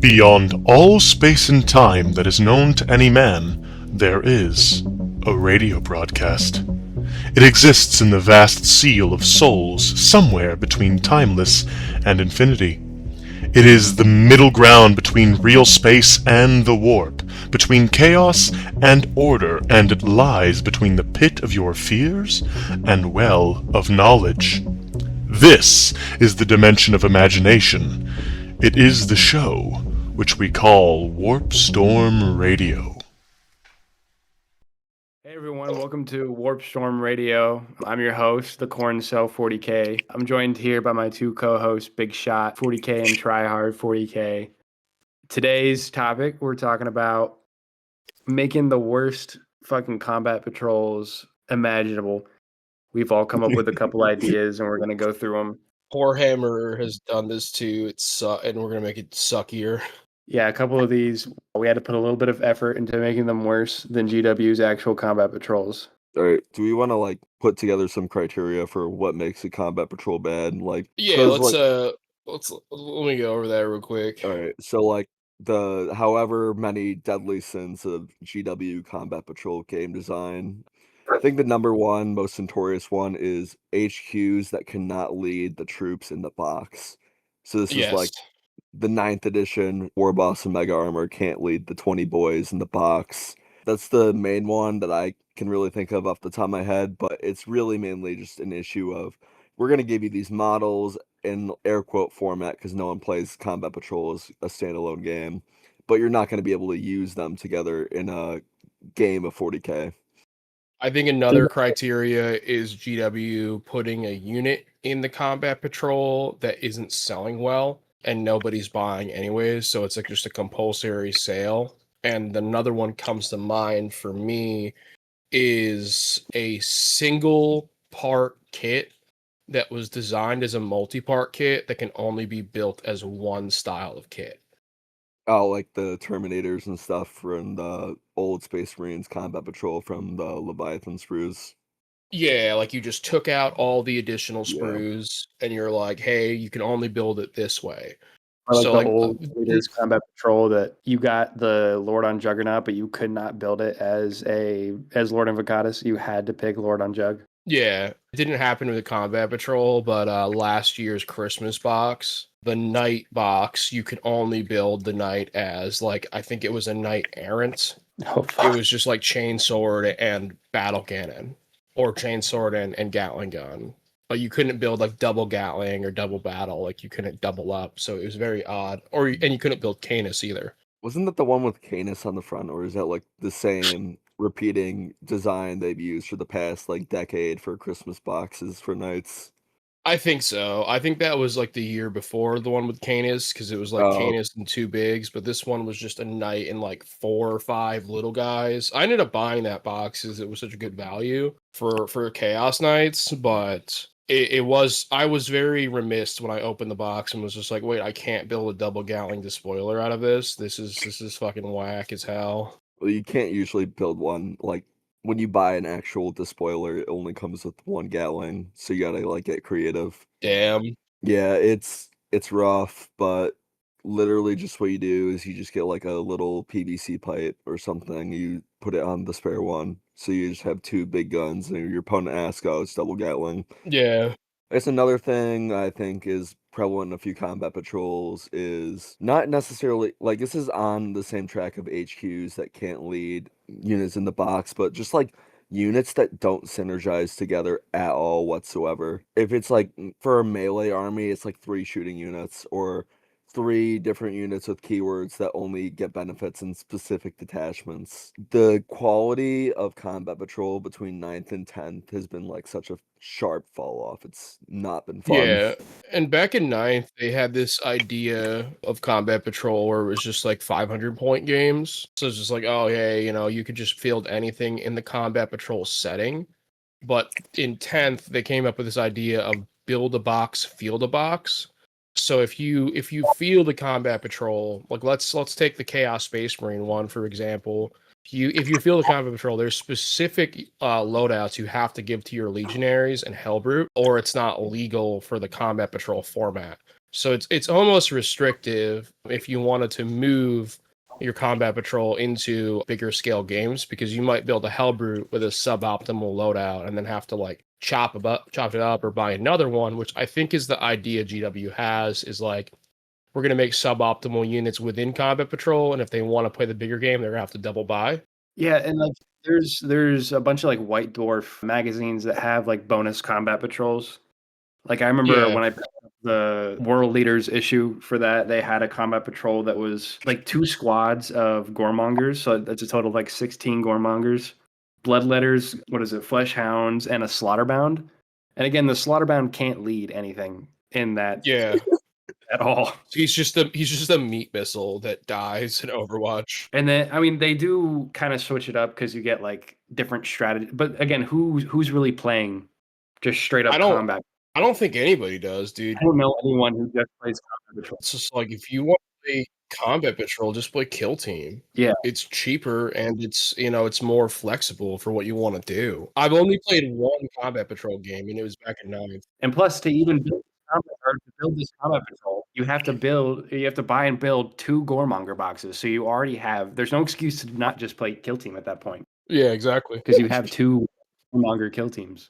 Beyond all space and time that is known to any man, there is a radio broadcast. It exists in the vast seal of souls somewhere between timeless and infinity. It is the middle ground between real space and the warp, between chaos and order, and it lies between the pit of your fears and well of knowledge. This is the dimension of imagination. It is the show which we call WarpStorm Radio. Hey everyone, welcome to WarpStorm Radio. I'm your host, the Corn Cell 40K. I'm joined here by my two co-hosts, Big Shot 40K and Tryhard 40K. Today's topic, we're talking about making the worst fucking combat patrols imaginable. We've all come up with a couple ideas and we're going to go through them. Poorhammer has done this too. And we're gonna make it suckier. Yeah, a couple of these, we had to put a little bit of effort into making them worse than GW's actual combat patrols. All right, do we want to put together some criteria for what makes a combat patrol bad? Yeah, let me go over that real quick. All right, so the however many deadly sins of GW combat patrol game design. I think the number one most notorious one is HQs that cannot lead the troops in the box. So this is the 9th edition War Boss and Mega Armor can't lead the 20 boys in the box. That's the main one that I can really think of off the top of my head, but it's really mainly just an issue of we're going to give you these models in air quote format because no one plays Combat Patrol as a standalone game, but you're not going to be able to use them together in a game of 40k. I think another criteria is GW putting a unit in the Combat Patrol that isn't selling well and nobody's buying anyways, so it's just a compulsory sale. And another one comes to mind for me is a single part kit that was designed as a multi-part kit that can only be built as one style of kit. Oh, like the Terminators and stuff from the old Space Marines Combat Patrol from the Leviathan sprues. Yeah, you just took out all the additional sprues and you're like, hey, you can only build it this way. Or the old Leaders Combat Patrol that you got the Lord on Juggernaut, but you could not build it as Lord Invocatus. You had to pick Lord on Jug. Yeah, it didn't happen with the Combat Patrol, but last year's Christmas box, the Knight box, you could only build the Knight as, I think it was a Knight Errant. Oh, fuck. It was just Chainsword and Battle Cannon, or Chainsword and Gatling Gun. But you couldn't build double Gatling or double Battle, you couldn't double up, so it was very odd. And you couldn't build Canis either. Wasn't that the one with Canis on the front, or is that the same repeating design they've used for the past decade for Christmas boxes for Knights? I think so. I think that was the year before the one with Canis, because it was Canis and 2 bigs, but this one was just a Knight and 4 or 5 little guys. I ended up buying that box because it was such a good value for Chaos Knights, but I was very remiss when I opened the box and was just wait, I can't build a double Gatling despoiler out of this. This is fucking whack as hell. Well, you can't usually build one when you buy an actual despoiler, it only comes with 1 Gatling, so you gotta get creative. Damn. Yeah, it's rough, but literally just what you do is you just get a little PVC pipe or something, you put it on the spare one, so you just have 2 big guns, and your opponent asks, oh, it's double Gatling. Yeah. It's another thing I think is prevalent in a few combat patrols is not necessarily this is on the same track of HQs that can't lead units in the box, but just units that don't synergize together at all whatsoever. If it's for a melee army, it's 3 shooting units or 3 different units with keywords that only get benefits in specific detachments. The quality of combat patrol between 9th and 10th has been such a sharp fall off. It's not been fun. Yeah, and back in 9th, they had this idea of combat patrol where it was just 500 point games. So it's just oh, hey, you could just field anything in the combat patrol setting. But in 10th, they came up with this idea of build a box, field a box. So if you field a combat patrol, let's take the Chaos Space Marine one for example. If you field a combat patrol, there's specific loadouts you have to give to your legionaries and Hellbrute, or it's not legal for the combat patrol format. So it's almost restrictive if you wanted to move your combat patrol into bigger scale games, because you might build a Hellbrute with a suboptimal loadout and then have to like chop it up or buy another one, which I think is the idea GW has, is like, we're going to make suboptimal units within combat patrol, and if they want to play the bigger game, they're going to have to double buy. Yeah, and like there's a bunch of like White Dwarf magazines that have like bonus combat patrols. Like I remember Yeah. when I picked up the World Leaders issue for that, they had a combat patrol that was like 2 squads of Goremongers, so that's a total of like 16 Goremongers, Bloodletters, what is it, Flesh Hounds, and a Slaughterbound. And again, the Slaughterbound can't lead anything in that Yeah. at all. So he's just a meat missile that dies in Overwatch. And then I mean they do kind of switch it up because you get like different strategy. But again, who's really playing just straight up combat? I don't think anybody does, dude. I don't know anyone who just plays combat patrol. It's just like, if you want to play combat patrol, just play kill team. Yeah. It's cheaper and it's, it's more flexible for what you want to do. I've only played one combat patrol game, and it was back in 9th. And plus, to even build this combat patrol, you have to buy and build 2 Goremonger boxes. So you already have. There's no excuse to not just play kill team at that point Yeah, exactly. because you have 2 Goremonger kill teams.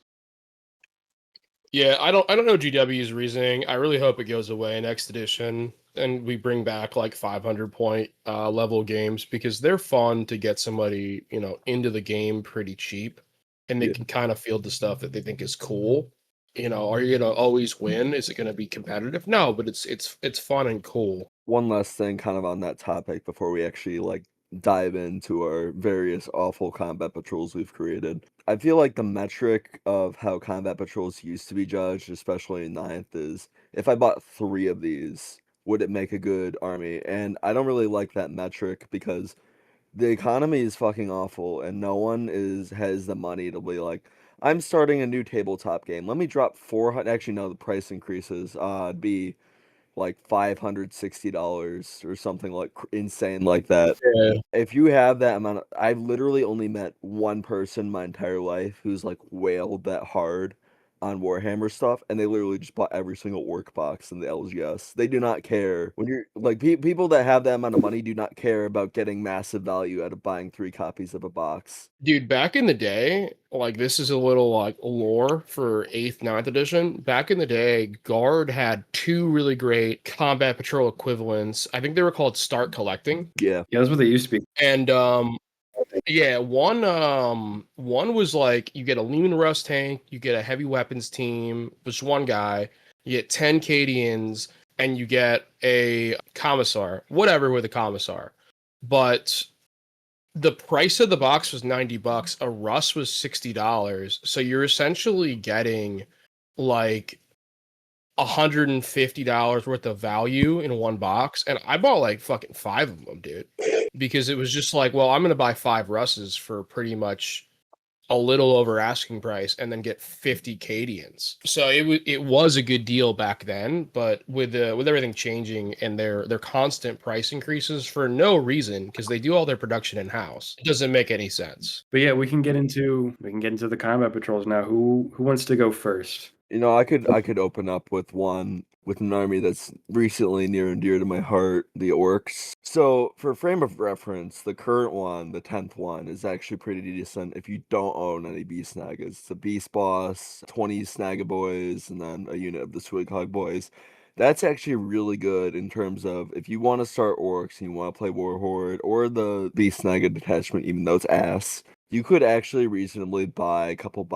Yeah, I don't know GW's reasoning. I really hope it goes away next edition and we bring back like 500 point level games, because they're fun to get somebody, into the game pretty cheap, and they can kind of field the stuff that they think is cool. Are you going to always win? Is it going to be competitive? No, but it's fun and cool. One last thing kind of on that topic before we actually like dive into our various awful combat patrols we've created. I feel like the metric of how combat patrols used to be judged, especially in 9th, is if I bought 3 of these, would it make a good army? And I don't really like that metric because the economy is fucking awful and no one has the money to be like, I'm starting a new tabletop game. Let me drop 400. Actually, no, the price increases. It'd be like $560 or something like insane like that. Yeah. If you have that amount I've literally only met one person my entire life who's like wailed that hard on Warhammer stuff, and they literally just bought every single orc box in the LGS. They do not care. When you're like people that have that amount of money do not care about getting massive value out of buying 3 copies of a box. Dude, back in the day, like, this is a little like lore for 8th, 9th edition. Back in the day, Guard had 2 really great combat patrol equivalents. I think they were called Start Collecting. Yeah. Yeah, that's what they used to be. And yeah, one was like, you get a Leman Russ tank, you get a heavy weapons team, just one guy, you get 10 Cadians, and you get a commissar, whatever with a commissar. But the price of the box was $90. A Russ was $60. So you're essentially getting like $150 worth of value in one box. And I bought like fucking 5 of them, dude, because it was just like, well, I'm going to buy 5 Russes for pretty much a little over asking price and then get 50 Cadians. So it was a good deal back then, but with everything changing and their constant price increases for no reason, because they do all their production in house, it doesn't make any sense. But yeah, we can get into the combat patrols now. Who wants to go first? I could open up with an army that's recently near and dear to my heart, the Orcs. So for frame of reference, the current one, the 10th one, is actually pretty decent if you don't own any Beast Snaggers. It's a Beast Boss, 20 Snagga Boys, and then a unit of the Swighog Boys. That's actually really good in terms of if you want to start Orcs and you want to play Warhorde or the Beast Snagga detachment, even though it's ass, you could actually reasonably buy a couple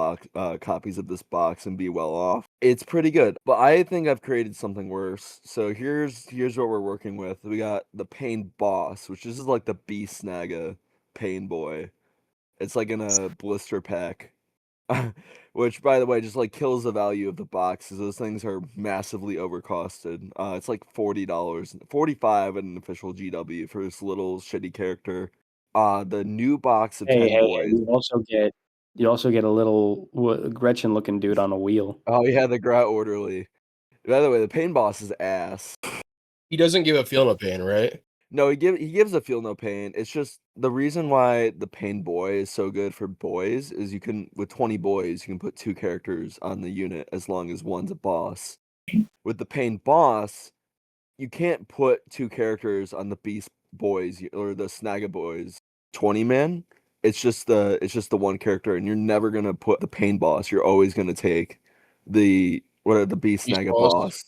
copies of this box and be well off. It's pretty good, but I think I've created something worse. So here's what we're working with. We got the Pain Boss, which is like the Beast Snagga Pain Boy. It's like in a blister pack, which, by the way, just like kills the value of the boxes. Those things are massively overcosted. It's like $40, $45 at an official GW for this little shitty character. The new box of 10 boys. You also get a little Gretchen looking dude on a wheel. Oh yeah, the Grout Orderly. By the way, the Pain Boss is ass. He doesn't give a feel no pain, right? No, he gives a feel no pain. It's just the reason why the Pain Boy is so good for boys is you can, with 20 boys, you can put 2 characters on the unit as long as one's a boss. With the Pain Boss, you can't put 2 characters on the Beast Boys or the Snagga Boys 20-man. It's just the one character, and you're never gonna put the Pain Boss. You're always gonna take the Beast Beast Snagga Boss. Boss.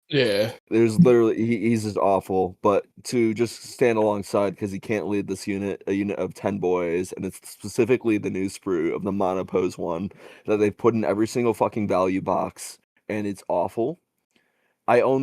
Yeah. There's literally he's just awful, but to just stand alongside because he can't lead this unit, a unit of 10 boys, and it's specifically the new sprue of the monopose one that they've put in every single fucking value box, and it's awful. I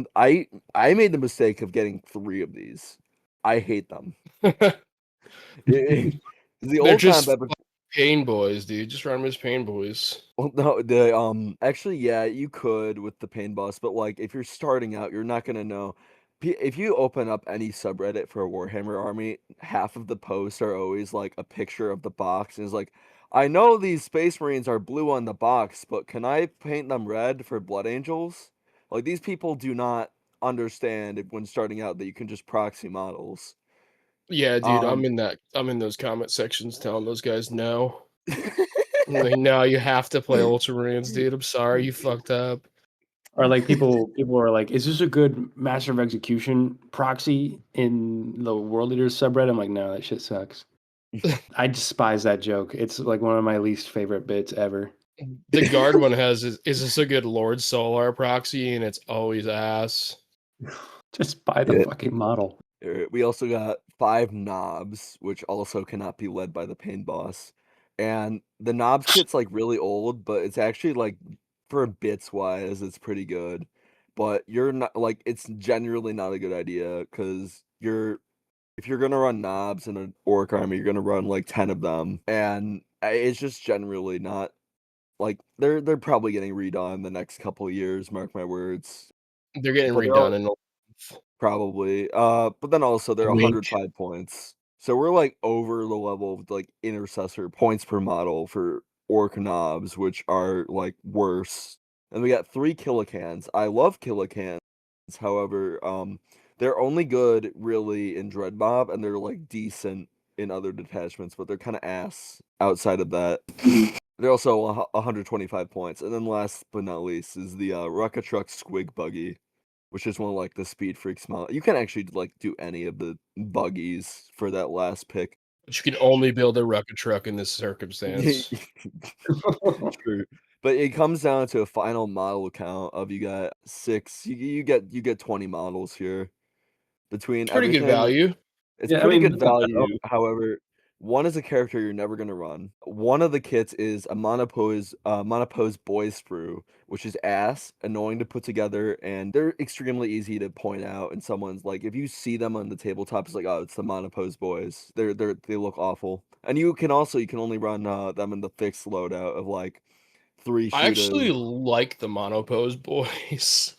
made the mistake of getting 3 of these. I hate them. The They're old just combat. Pain Boys, dude. Just run them as Pain Boys. Well, no, the actually, yeah, you could with the Pain Boss, but like if you're starting out, you're not gonna know. If you open up any subreddit for a Warhammer army, half of the posts are always like a picture of the box, and it's like, I know these Space Marines are blue on the box, but can I paint them red for Blood Angels? Like these people do not understand when starting out that you can just proxy models. Yeah, dude, I'm in those comment sections telling those guys no. I'm like, no, you have to play Ultramarines, dude. I'm sorry, you fucked up. Or like people are like, is this a good Master of Execution proxy in the World Leaders subreddit? I'm like, no, that shit sucks. I despise that joke. It's like one of my least favorite bits ever. The guard one has is this a good Lord Solar proxy, and it's always ass. Just buy the fucking model. We also got 5 knobs, which also cannot be led by the Pain Boss. And the knobs kit's like really old, but it's actually like for bits wise, it's pretty good. But you're not like it's generally not a good idea because if you're gonna run knobs in an orc army, you're gonna run like 10 of them, and it's just generally not like they're probably getting redone the next couple of years. Mark my words. They're getting But redone in probably. But then also they're Wink. 105 points. So we're like over the level of like intercessor points per model for orc knobs, which are like worse. And we got 3 kilocans. I love kilocans, however, they're only good really in Dread Mob, and they're like decent in other detachments, but they're kind of ass outside of that. They're also 125 points. And then last but not least is the Rucka Truck Squig Buggy, which is one of like the Speed Freaks model. You can actually like do any of the buggies for that last pick. But you can only build a Rucka Truck in this circumstance. True. But it comes down to a final model count of you got 6. You get 20 models here between It's pretty good everything. value. It's Yeah, I pretty mean, good that's not bad at all. value. However, one is a character you're never gonna run. One of the kits is a monopose boy sprue, which is ass, annoying to put together, and they're extremely easy to point out. And someone's like, if you see them on the tabletop, it's like, oh, it's the monopose boys. They look awful. And you can only run them in the fixed loadout of like 3 I actually shooters. like the Monopose boys.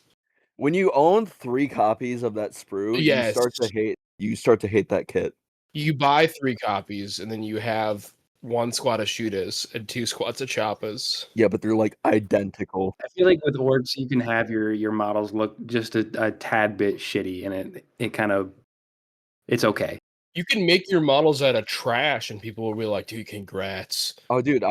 When you own 3 copies of that sprue, Yes. you start to hate that kit. You buy 3 copies, and then you have 1 squad of Shooters and 2 squads of Choppers. Yeah, but they're like identical. I feel like with orcs, you can have your models look just a tad bit shitty, and it kind of it's okay. You can make your models out of trash, and people will be like, "Dude, congrats." Oh, dude,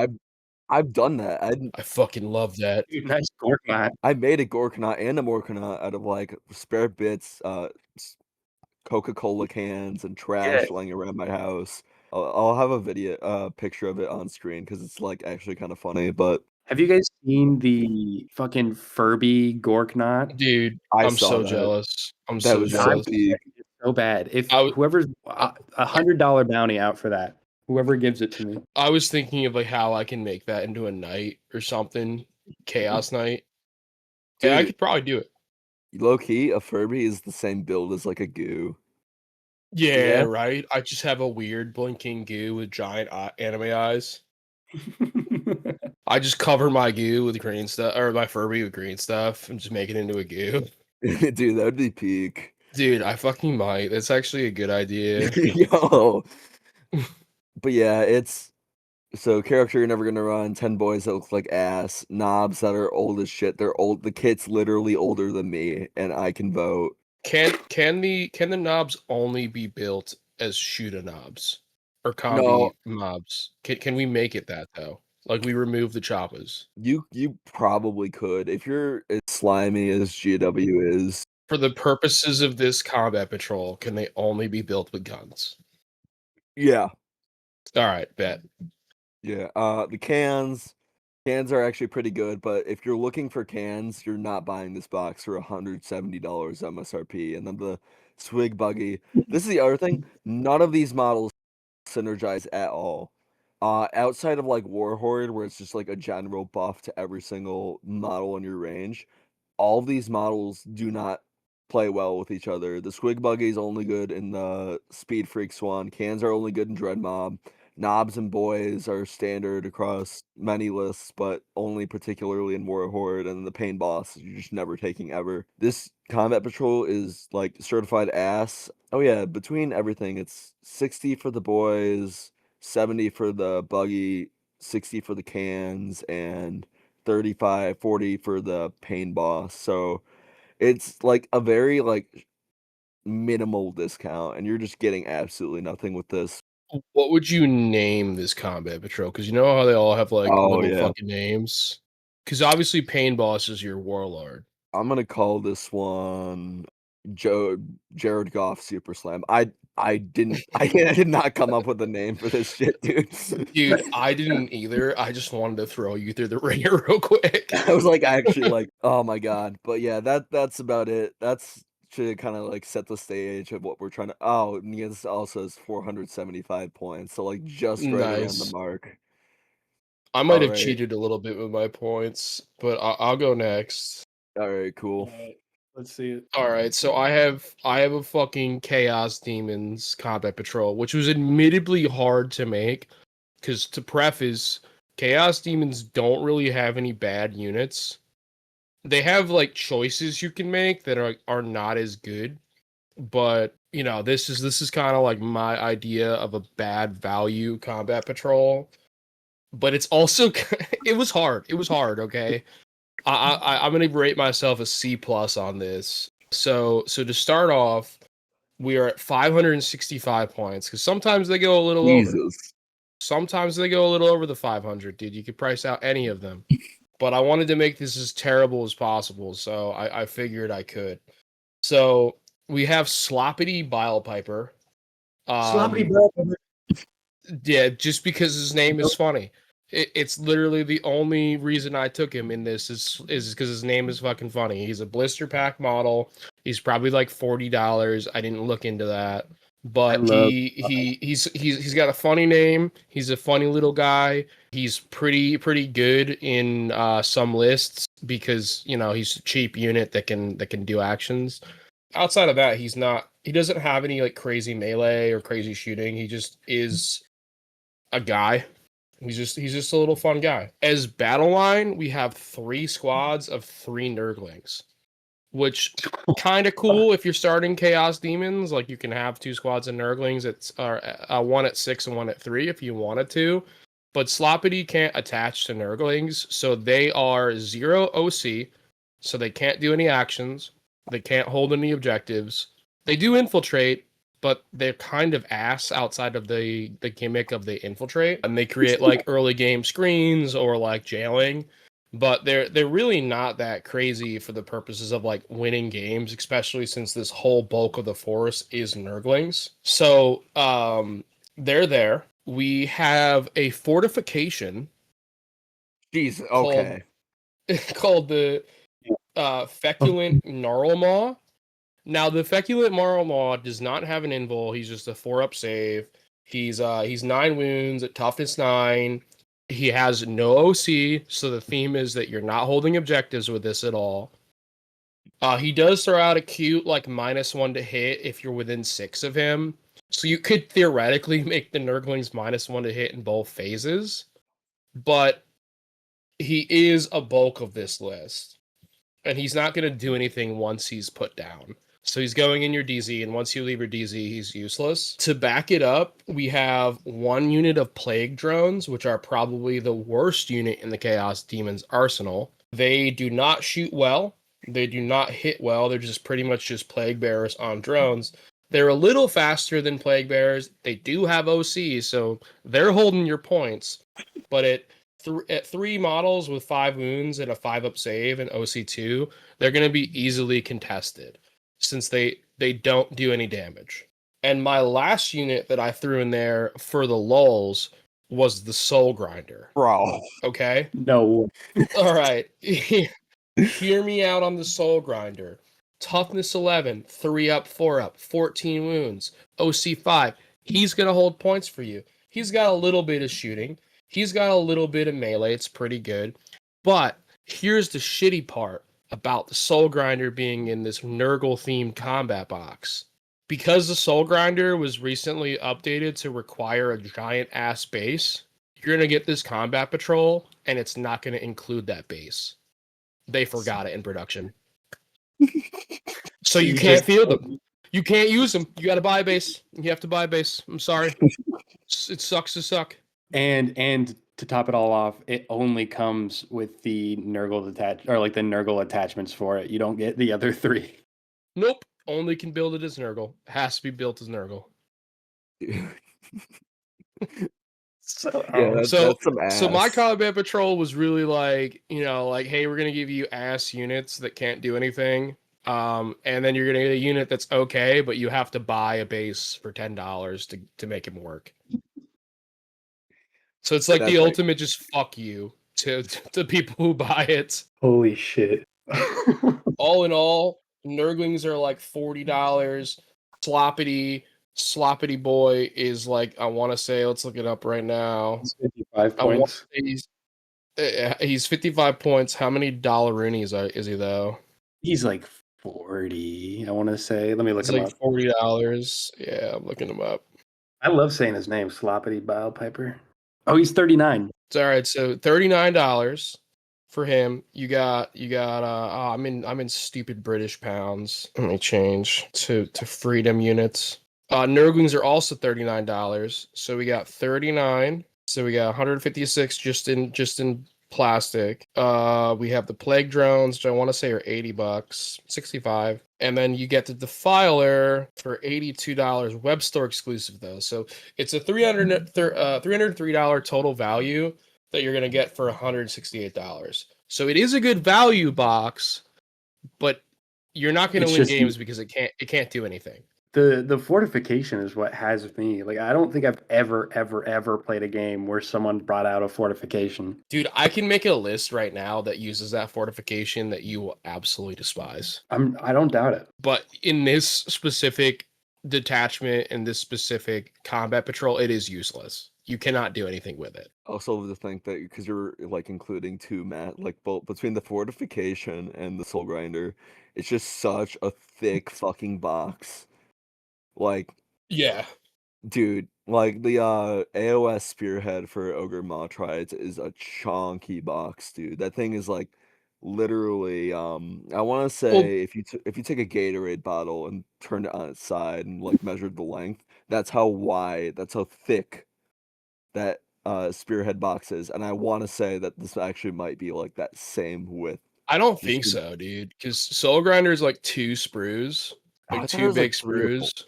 I've done that. I fucking love that. Dude, nice Gorknot. I made a Gorkanaut and a Morkanaut out of like spare bits, Coca-Cola cans and trash laying around my house. I'll have a picture of it on screen because it's like actually kind of funny. But Have you guys seen the fucking Furby Gorknot? Dude, I I'm saw so that. jealous. I'm That so was so jealous. peak. It's so bad. If I w- whoever's $100 bounty out for that, whoever gives it to me. I was thinking of like how I can make that into a knight or something, Chaos Knight. Yeah, I Dude, could probably do it. low key, a Furby is the same build as like a goo. Yeah, Yeah. right. I just have a weird blinking goo with giant anime eyes. I just cover my goo with green stuff, or my Furby with green stuff, and just make it into a goo. Dude, that would be peak. Dude, I fucking might. That's actually a good idea. Yo. But yeah, it's so character you're never gonna run, 10 boys that look like ass, knobs that are old as shit. They're old. The kit's literally older than me, and I can vote. Can the knobs only be built as shooter knobs or combi No, mobs? Can we make it that though? Like we remove the choppers. you probably could if you're as slimy as GW is. For the purposes of this combat patrol, can they only be built with guns? Yeah. All right, bet. Yeah. The cans are actually pretty good, but if you're looking for cans, you're not buying this box for $170 MSRP. And then the Swig Buggy. This is the other thing. None of these models synergize at all. Outside of like Warhorde, where it's just like a general buff to every single model in your range, all of these models do not play well with each other. The Squig Buggy is only good in the Speed Freak Swan. Cans are only good in Dread Mob. Knobs and Boys are standard across many lists, but only particularly in Warhorde, and the Pain Boss you're just never taking ever. This Combat Patrol is like certified ass. Oh yeah, between everything, it's 60 for the boys, 70 for the buggy, 60 for the cans, and 35, 40 for the Pain Boss. So it's like a very like minimal discount, and you're just getting absolutely nothing with this. What would you name this combat patrol? Because you know how they all have like Oh little yeah. fucking names. Because obviously, Pain Boss is your warlord. I'm gonna call this one Jared Goff Super Slam. I didn't I did not come up with a name for this shit, dude. Dude, I didn't either. I just wanted to throw you through the ringer real quick. I was like actually like, oh my god. But yeah, that's about it. That's should kind of like set the stage of what we're trying to. Oh, and this also is 475 points, so like just right around the Nice. mark. I might All have right, cheated a little bit with my points, but I'll go next. all right, cool. Alright, let's see it. All right, so I have a fucking Chaos Demons Combat Patrol, which was admittedly hard to make, because to preface, Chaos Demons don't really have any bad units. They have like choices you can make that are not as good, but you know this is kind of like my idea of a bad value Combat Patrol. But it's also it was hard. It was hard. Okay, I'm gonna rate myself a C plus on this. So to start off, we are at 565 points because sometimes they go a little over. Jesus. Sometimes they go a little over the 500, dude. You could price out any of them. But I wanted to make this as terrible as possible, so I figured I could. So we have Sloppity Bile Piper. Sloppy Um, ball. Yeah, just because his name is funny. It's literally the only reason I took him in this is because his name is fucking funny. He's a blister pack model. He's probably like $40. I didn't look into that, but love he's got a funny name. He's a funny little guy. He's pretty good in some lists because you know he's a cheap unit that can do actions. Outside of that, he doesn't have any like crazy melee or crazy shooting. He just is a guy. He's just a little fun guy. As battle line, we have 3 squads of 3 Nurglings, which kind of cool if you're starting Chaos Demons. Like you can have 2 squads of Nurglings. It's one at 6 and one at 3 if you wanted to. But Sloppity can't attach to Nurglings, so they are 0 OC, so they can't do any actions. They can't hold any objectives. They do infiltrate, but they're kind of ass outside of the gimmick of the infiltrate, and they create like early game screens or like jailing, but they're really not that crazy for the purposes of like winning games, especially since this whole bulk of the force is Nurglings. So they're there. We have a fortification Jeez. called Okay. called the Feculent Gnarlmaw. Now, the Feculent Gnarlmaw does not have an invul. He's just a 4-up save. He's 9 wounds at toughness 9. He has no OC, so the theme is that you're not holding objectives with this at all. He does throw out a cute like -1 to hit if you're within 6 of him. So you could theoretically make the Nurglings -1 to hit in both phases, but he is a bulk of this list, and he's not going to do anything once he's put down. So he's going in your DZ, and once you leave your DZ, he's useless. To back it up, we have 1 unit of Plague Drones, which are probably the worst unit in the Chaos Demons arsenal. They do not shoot well. They do not hit well. They're just pretty much just Plague Bearers on drones. They're a little faster than Plague Bearers. They do have OC, so they're holding your points. But at 3 models with 5 wounds and a 5-up save and OC2, they're going to be easily contested. since they don't do any damage. And my last unit that I threw in there for the lulz was the Soul Grinder. Bro. Okay? No. All right. Hear me out on the Soul Grinder. Toughness 11, 3 up, 4 up, 14 wounds, OC 5. He's going to hold points for you. He's got a little bit of shooting. He's got a little bit of melee. It's pretty good. But here's the shitty part about the Soul Grinder being in this Nurgle-themed combat box. Because the Soul Grinder was recently updated to require a giant-ass base, you're going to get this combat patrol, and it's not going to include that base. They forgot it in production. So you can't field them. You can't use them. You got to buy a base. You have to buy a base. I'm sorry. It sucks to suck. And to top it all off, it only comes with the Nurgle the Nurgle attachments for it. You don't get the other 3. Nope. Only can build it as Nurgle. Has to be built as Nurgle. That's some ass. So my combat patrol was really like, hey, we're gonna give you ass units that can't do anything. And then you're gonna get a unit that's okay, but you have to buy a base for $10 to make him work. So it's like the ultimate just fuck you to people who buy it. Holy shit. All in all, Nurglings are like $40. Sloppity boy is like, I want to say, let's look it up right now. 55 points. He's 55 points. How many dollaroonies is he though? He's like 40, I want to say. Let me look him like up. $40. Yeah, I'm looking him up. I love saying his name, Sloppity Bile Piper. Oh, he's 39. It's all right. So $39 for him. You got I'm in stupid British pounds. Let me change to freedom units. Nurglings are also $39. So we got 39. So we got 156 just in plastic. We have the plague drones, which I want to say are $80, 65. And then you get the Defiler for $82, web store exclusive though. So it's a $303 total value that you're gonna get for $168. So it is a good value box, but you're not gonna win games because it can't do anything. The fortification is what has me. Like, I don't think I've ever played a game where someone brought out a fortification. Dude, I can make a list right now that uses that fortification that you will absolutely despise. I don't doubt it. But in this specific detachment and this specific combat patrol, it is useless. You cannot do anything with it. Also, to think that because you're like including both between the fortification and the soul grinder, it's just such a thick fucking box. Like, yeah, dude, like the AOS spearhead for Ogre Mawtrides is a chonky box, dude. That thing is like literally I want to say if you take a Gatorade bottle and turned it on its side and like measured the length, that's how thick that spearhead box is. And I want to say that this actually might be like that same width. I don't think so, dude, because Soul Grinder is like 2 sprues, like 2 big sprues.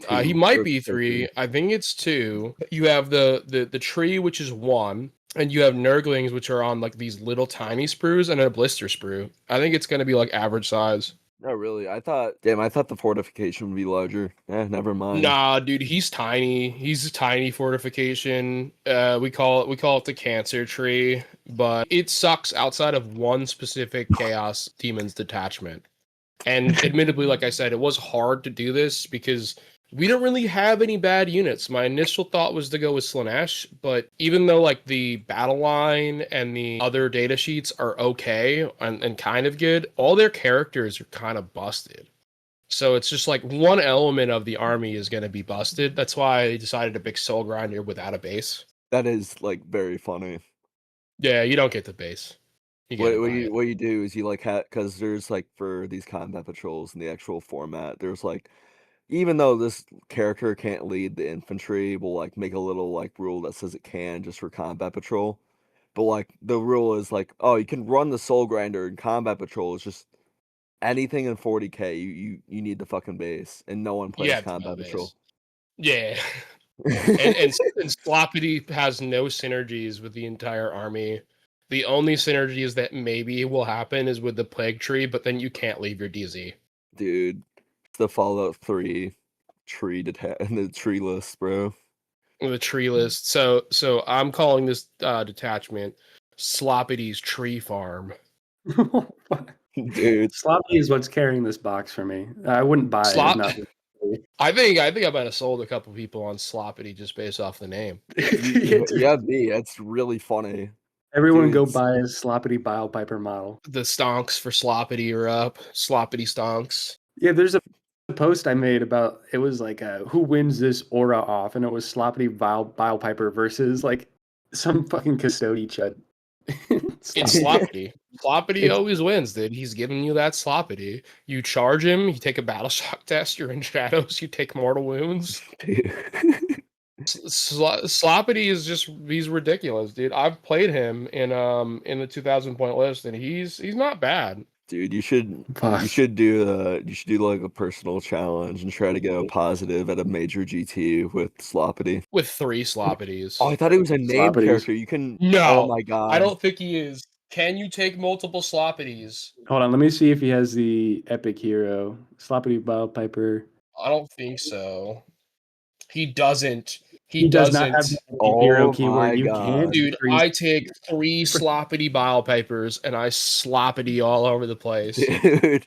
Like he might be 3. I think it's 2. You have the tree, which is 1, and you have Nurglings, which are on like these little tiny sprues and a blister sprue. I think it's going to be like average size. Oh, really? I thought the fortification would be larger. Never mind. Nah, dude, he's tiny. He's a tiny fortification. We call it the cancer tree, but it sucks outside of one specific Chaos Demons detachment. And admittedly, like I said, it was hard to do this because we don't really have any bad units. My initial thought was to go with Slaanesh, but even though like the battle line and the other data sheets are okay and kind of good, all their characters are kind of busted. So it's just like one element of the army is going to be busted. That's why I decided to pick Soul Grinder without a base. That is like very funny. Yeah, you don't get the base. What you do is you like because there's like for these combat patrols in the actual format, there's like, even though this character can't lead the infantry, we'll like make a little like rule that says it can just for combat patrol. But like the rule is like, oh, you can run the Soul Grinder in combat patrol. It's just anything in 40k, you need the fucking base, and no one plays combat patrol. Yeah. and Sloppity has no synergies with the entire army. The only synergies that maybe will happen is with the Plague Tree, but then you can't leave your DZ. Dude, the Fallout 3 the tree list, bro. The tree list. So I'm calling this detachment Sloppity's Tree Farm. Dude, Sloppy is what's carrying this box for me. I wouldn't buy it. If not I think I might have sold a couple people on Sloppity just based off the name. yeah, me. That's really funny. Everyone Dude, go it's- buy a Sloppity Bile Piper model. The stonks for Sloppity are up. Sloppity stonks. Yeah, there's a post I made about it was like who wins this aura off, and it was Sloppity Bile Piper versus like some fucking custody chud. It's Sloppity. Sloppity It's- always wins, dude. He's giving you that Sloppity. You charge him, you take a battle shock test, you're in shadows, you take mortal wounds. dude. Sloppity is he's ridiculous, dude. I've played him in the 2,000 point list, and he's not bad. Dude, you should Fuck. do like a personal challenge and try to go positive at a major GT with Sloppity. With 3 Sloppities. Oh, I thought he was a named Sloppities. character. You can No, oh my god. I don't think he is. Can you take multiple Sloppities? Hold on, let me see if he has the epic hero. Sloppity Bile Piper. I don't think so. He doesn't. He does not have doesn't. the epic Oh hero my keyword. You God. can't. Dude, freeze- I take 3 Sloppity Bile Pipers and I Sloppity all over the place. Dude,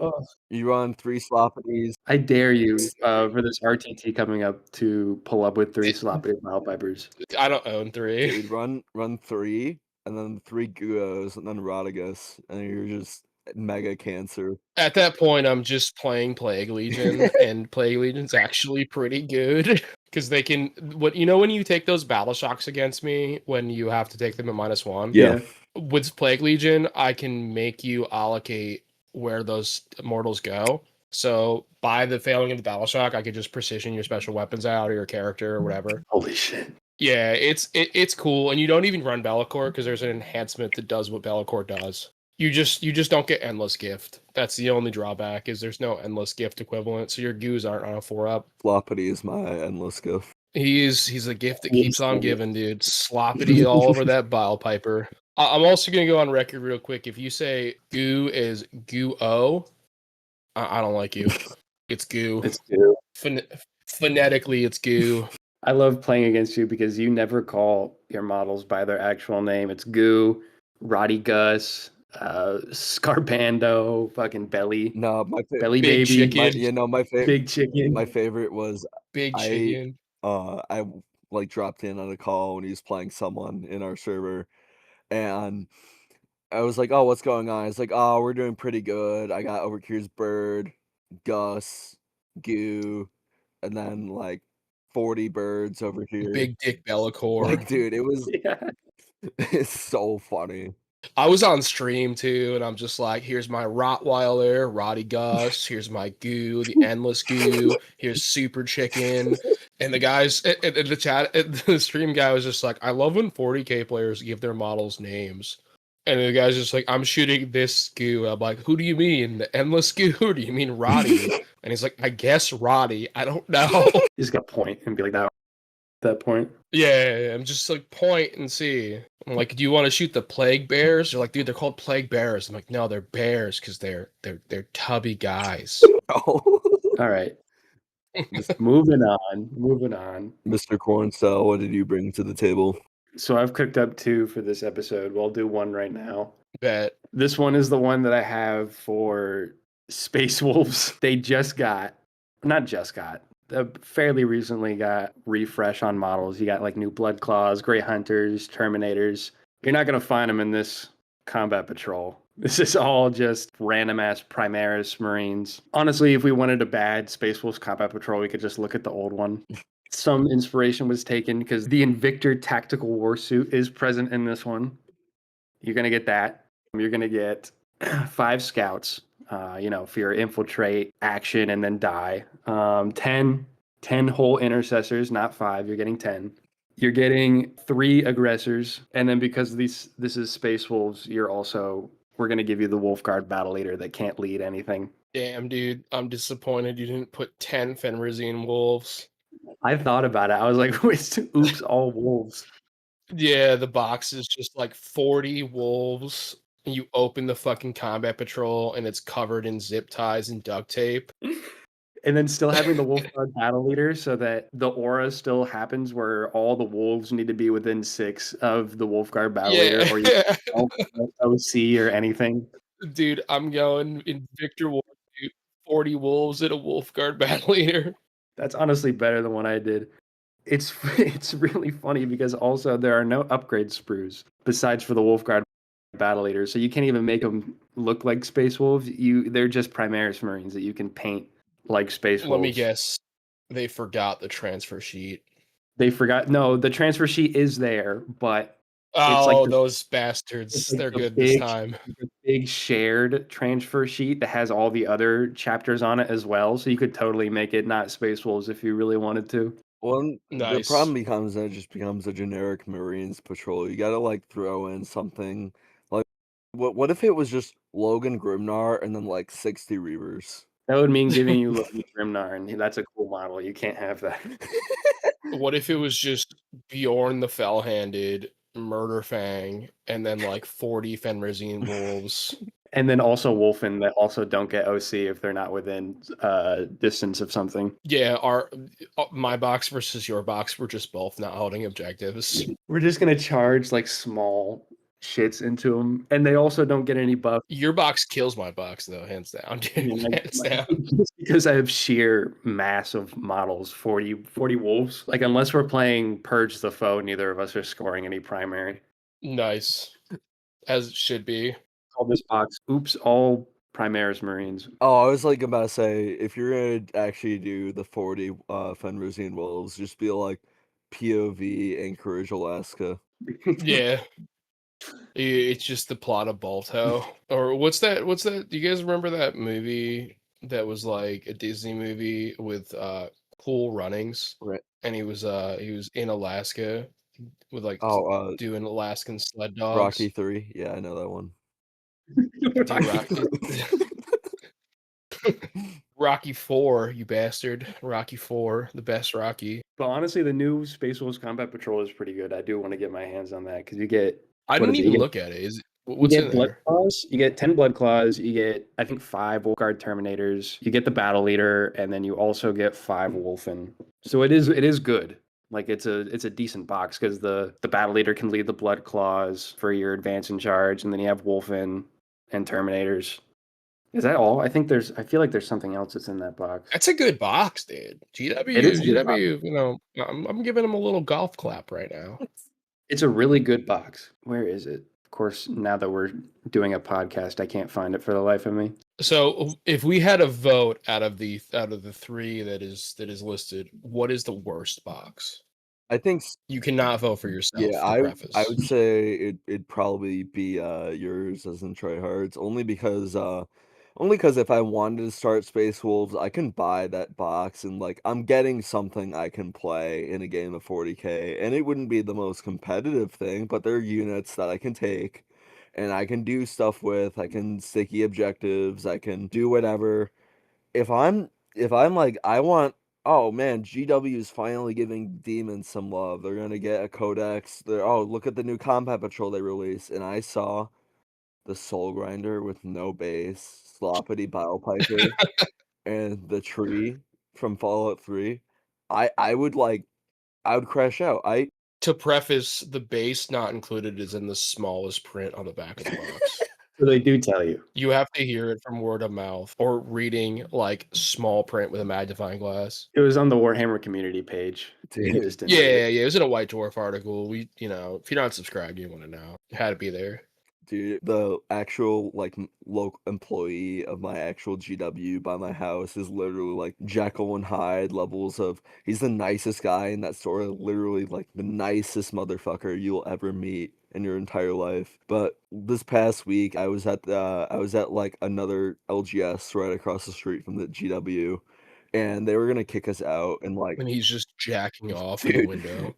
Ugh. you run 3 Sloppities. I dare you for this RTT coming up to pull up with 3 Sloppity Bile Pipers. I don't own 3. Dude, run 3 and then 3 Guos and then Rodigus, and you're just mega cancer. At that point, I'm just playing Plague Legion, and Plague Legion's actually pretty good because they can. When you take those battle shocks against me, when you have to take them at -1. Yeah. With Plague Legion, I can make you allocate where those mortals go. So by the failing of the battle shock, I could just precision your special weapons out or your character or whatever. Holy shit. Yeah, it's cool, and you don't even run Bellacore because there's an enhancement that does what Bellacore does. You just don't get endless gift. That's the only drawback is there's no endless gift equivalent, so your goos aren't on a 4-up. Sloppity is my endless gift. He's a gift that keeps on giving, dude. Sloppity all over that bile piper. I'm also gonna go on record real quick. If you say goo is goo-o, I don't like you. It's goo. It's goo. Phonetically, it's goo. I love playing against you because you never call your models by their actual name. It's Goo, Roddy Gus, Scarpando, fucking Belly. No, my Belly Big Baby. Chicken. my favorite Big Chicken. my favorite was Big chicken. I like dropped in on a call when he was playing someone in our server, and I was like, "Oh, what's going on?" It's like, "Oh, we're doing pretty good. I got Overcure's Bird, Gus, Goo, and then like 40 birds over here." Big Dick Bellacore. Like, dude, it was Yeah. it's so funny. I was on stream too, and I'm just like, here's my Rottweiler, Roddy Gus, here's my goo, the endless goo, here's Super Chicken. And the guys in the chat, the stream guy was just like, I love when 40k players give their models names. And the guy's just like, I'm shooting this goo. I'm like, who do you mean? The endless goo? Or do you mean Roddy? And he's like, I guess Roddy. I don't know. You just got to point and be like that point. Yeah, I'm just like point and see. I'm like, do you want to shoot the plague bears? They're like, dude, they're called plague bears. I'm like, no, they're bears because they're tubby guys. All right. Moving on. Mr. Cornsell, what did you bring to the table? So I've cooked up 2 for this episode. We'll do one right now. Bet. This one is the one that I have for Space Wolves. They fairly recently got refresh on models. You got like new Blood Claws, Grey Hunters, Terminators. You're not going to find them in this combat patrol. This is all just random ass Primaris Marines. Honestly, if we wanted a bad Space Wolves combat patrol, we could just look at the old one. Some inspiration was taken because the Invictor tactical warsuit is present in this one. You're going to get that. You're going to get 5 scouts, for your infiltrate, action, and then die. 10 whole intercessors, not 5. You're getting 10. You're getting 3 aggressors. And then because this is Space Wolves, we're going to give you the Wolf Guard battle leader that can't lead anything. Damn, dude, I'm disappointed you didn't put 10 Fenrizine wolves. I thought about it. I was like, oops, all wolves. Yeah, the box is just like 40 wolves. And you open the fucking combat patrol and it's covered in zip ties and duct tape. And then still having the wolf guard battle leader so that the aura still happens where all the wolves need to be within 6 of the wolf guard battle leader, or you Yeah. don't OC or anything. Dude, I'm going in Victor War, dude, 40 wolves and a wolf guard battle leader. That's honestly better than what I did. It's it's really funny because also there are no upgrade sprues besides for the wolf guard battle leader, so you can't even make them look like space wolves. They're just Primaris Marines that you can paint like space Let me wolves. guess. They forgot the transfer sheet. They forgot. No, the transfer sheet is there, but it's Oh, those it's bastards. like They're the good this big time. the big shared transfer sheet that has all the other chapters on it as well. So you could totally make it not Space Wolves if you really wanted to. Well, the Nice. problem becomes that it just becomes a generic Marines patrol. You gotta like throw in something like what if it was just Logan Grimnar and then like 60 Reavers? That would mean giving you Logan Grimnar, and that's a cool model. You can't have that. What if it was just Bjorn the Fell-Handed, Murderfang, and then like 40 Fenrizine wolves? And then also Wolfen that also don't get OC if they're not within distance of something. Yeah, my box versus your box, we're just both not holding objectives. We're just gonna charge like small shits into them, and they also don't get any buff. Your box kills my box though, hands down, dude. Hands down. Just because I have sheer mass of models, 40 wolves. Like unless we're playing Purge the Foe, neither of us are scoring any primary. Nice. As it should be. Call this box Oops All Primaris Marines. Oh, I was like about to say, if you're gonna actually do the 40 Fenrisian Wolves, just be like POV Anchorage, Alaska. Yeah. It's just the plot of Balto. Or what's that? Do you guys remember that movie that was like a Disney movie with Cool Runnings? Right. And he was in Alaska with like Oh, doing Alaskan sled dogs. Rocky 3. Yeah, I know that one. Rocky 4, you bastard. Rocky 4, the best Rocky. But honestly, the new Space Wolves Combat Patrol is pretty good. I do want to get my hands on that because you get. I didn't even look at it. What's in Blood there? Claws. You get 10 Blood Claws. You get, I think, 5 Wolf Guard Terminators. You get the Battle Leader, and then you also get 5 Wolfen. So it is good. Like it's a decent box because the Battle Leader can lead the Blood Claws for your advance and charge, and then you have Wolfen and Terminators. Is that all? I feel like there's something else that's in that box. That's a good box, dude. GW, you know, I'm giving him a little golf clap right now. It's a really good box. Where is it? Of course, now that we're doing a podcast, I can't find it for the life of me. So, if we had a vote out of the 3 that is listed, what is the worst box? I think You cannot vote for yourself. yeah, I would say it'd probably be yours as in tryhards, only because if I wanted to start Space Wolves, I can buy that box and like I'm getting something I can play in a game of 40k, and it wouldn't be the most competitive thing, but they're units that I can take and I can do stuff with. I can sticky objectives, I can do whatever. If I'm like I want, oh man, GW is finally giving demons some love. They're gonna get a codex. Look at the new combat patrol they released, and I saw the Soul Grinder with no base, Sloppity Bilepiper, and the tree from Fallout 3. I would crash out. To preface, the base not included is in the smallest print on the back of the box. So they do tell you. You have to hear it from word of mouth or reading like small print with a magnifying glass. It was on the Warhammer community page. Yeah, it was in a White Dwarf article. If you're not subscribed, you want to know. It had to be there. Dude, the actual like local employee of my actual GW by my house is literally like Jekyll and Hyde levels of. He's the nicest guy in that store, literally like the nicest motherfucker you'll ever meet in your entire life. But this past week, I was at like another LGS right across the street from the GW, and they were gonna kick us out, and like, And he's just jacking off in the window.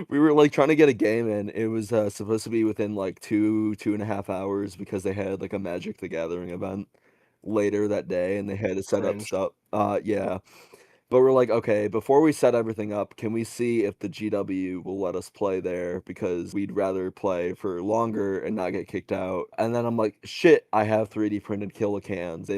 We were like trying to get a game in. It was supposed to be within like 2.5 hours because they had like a Magic the Gathering event later that day, and they had to set up Cringe. stuff. Yeah, But we're like, okay, before we set everything up, can we see if the GW will let us play there? Because we'd rather play for longer and not get kicked out. And then I'm like, shit, I have 3D printed Killicans. They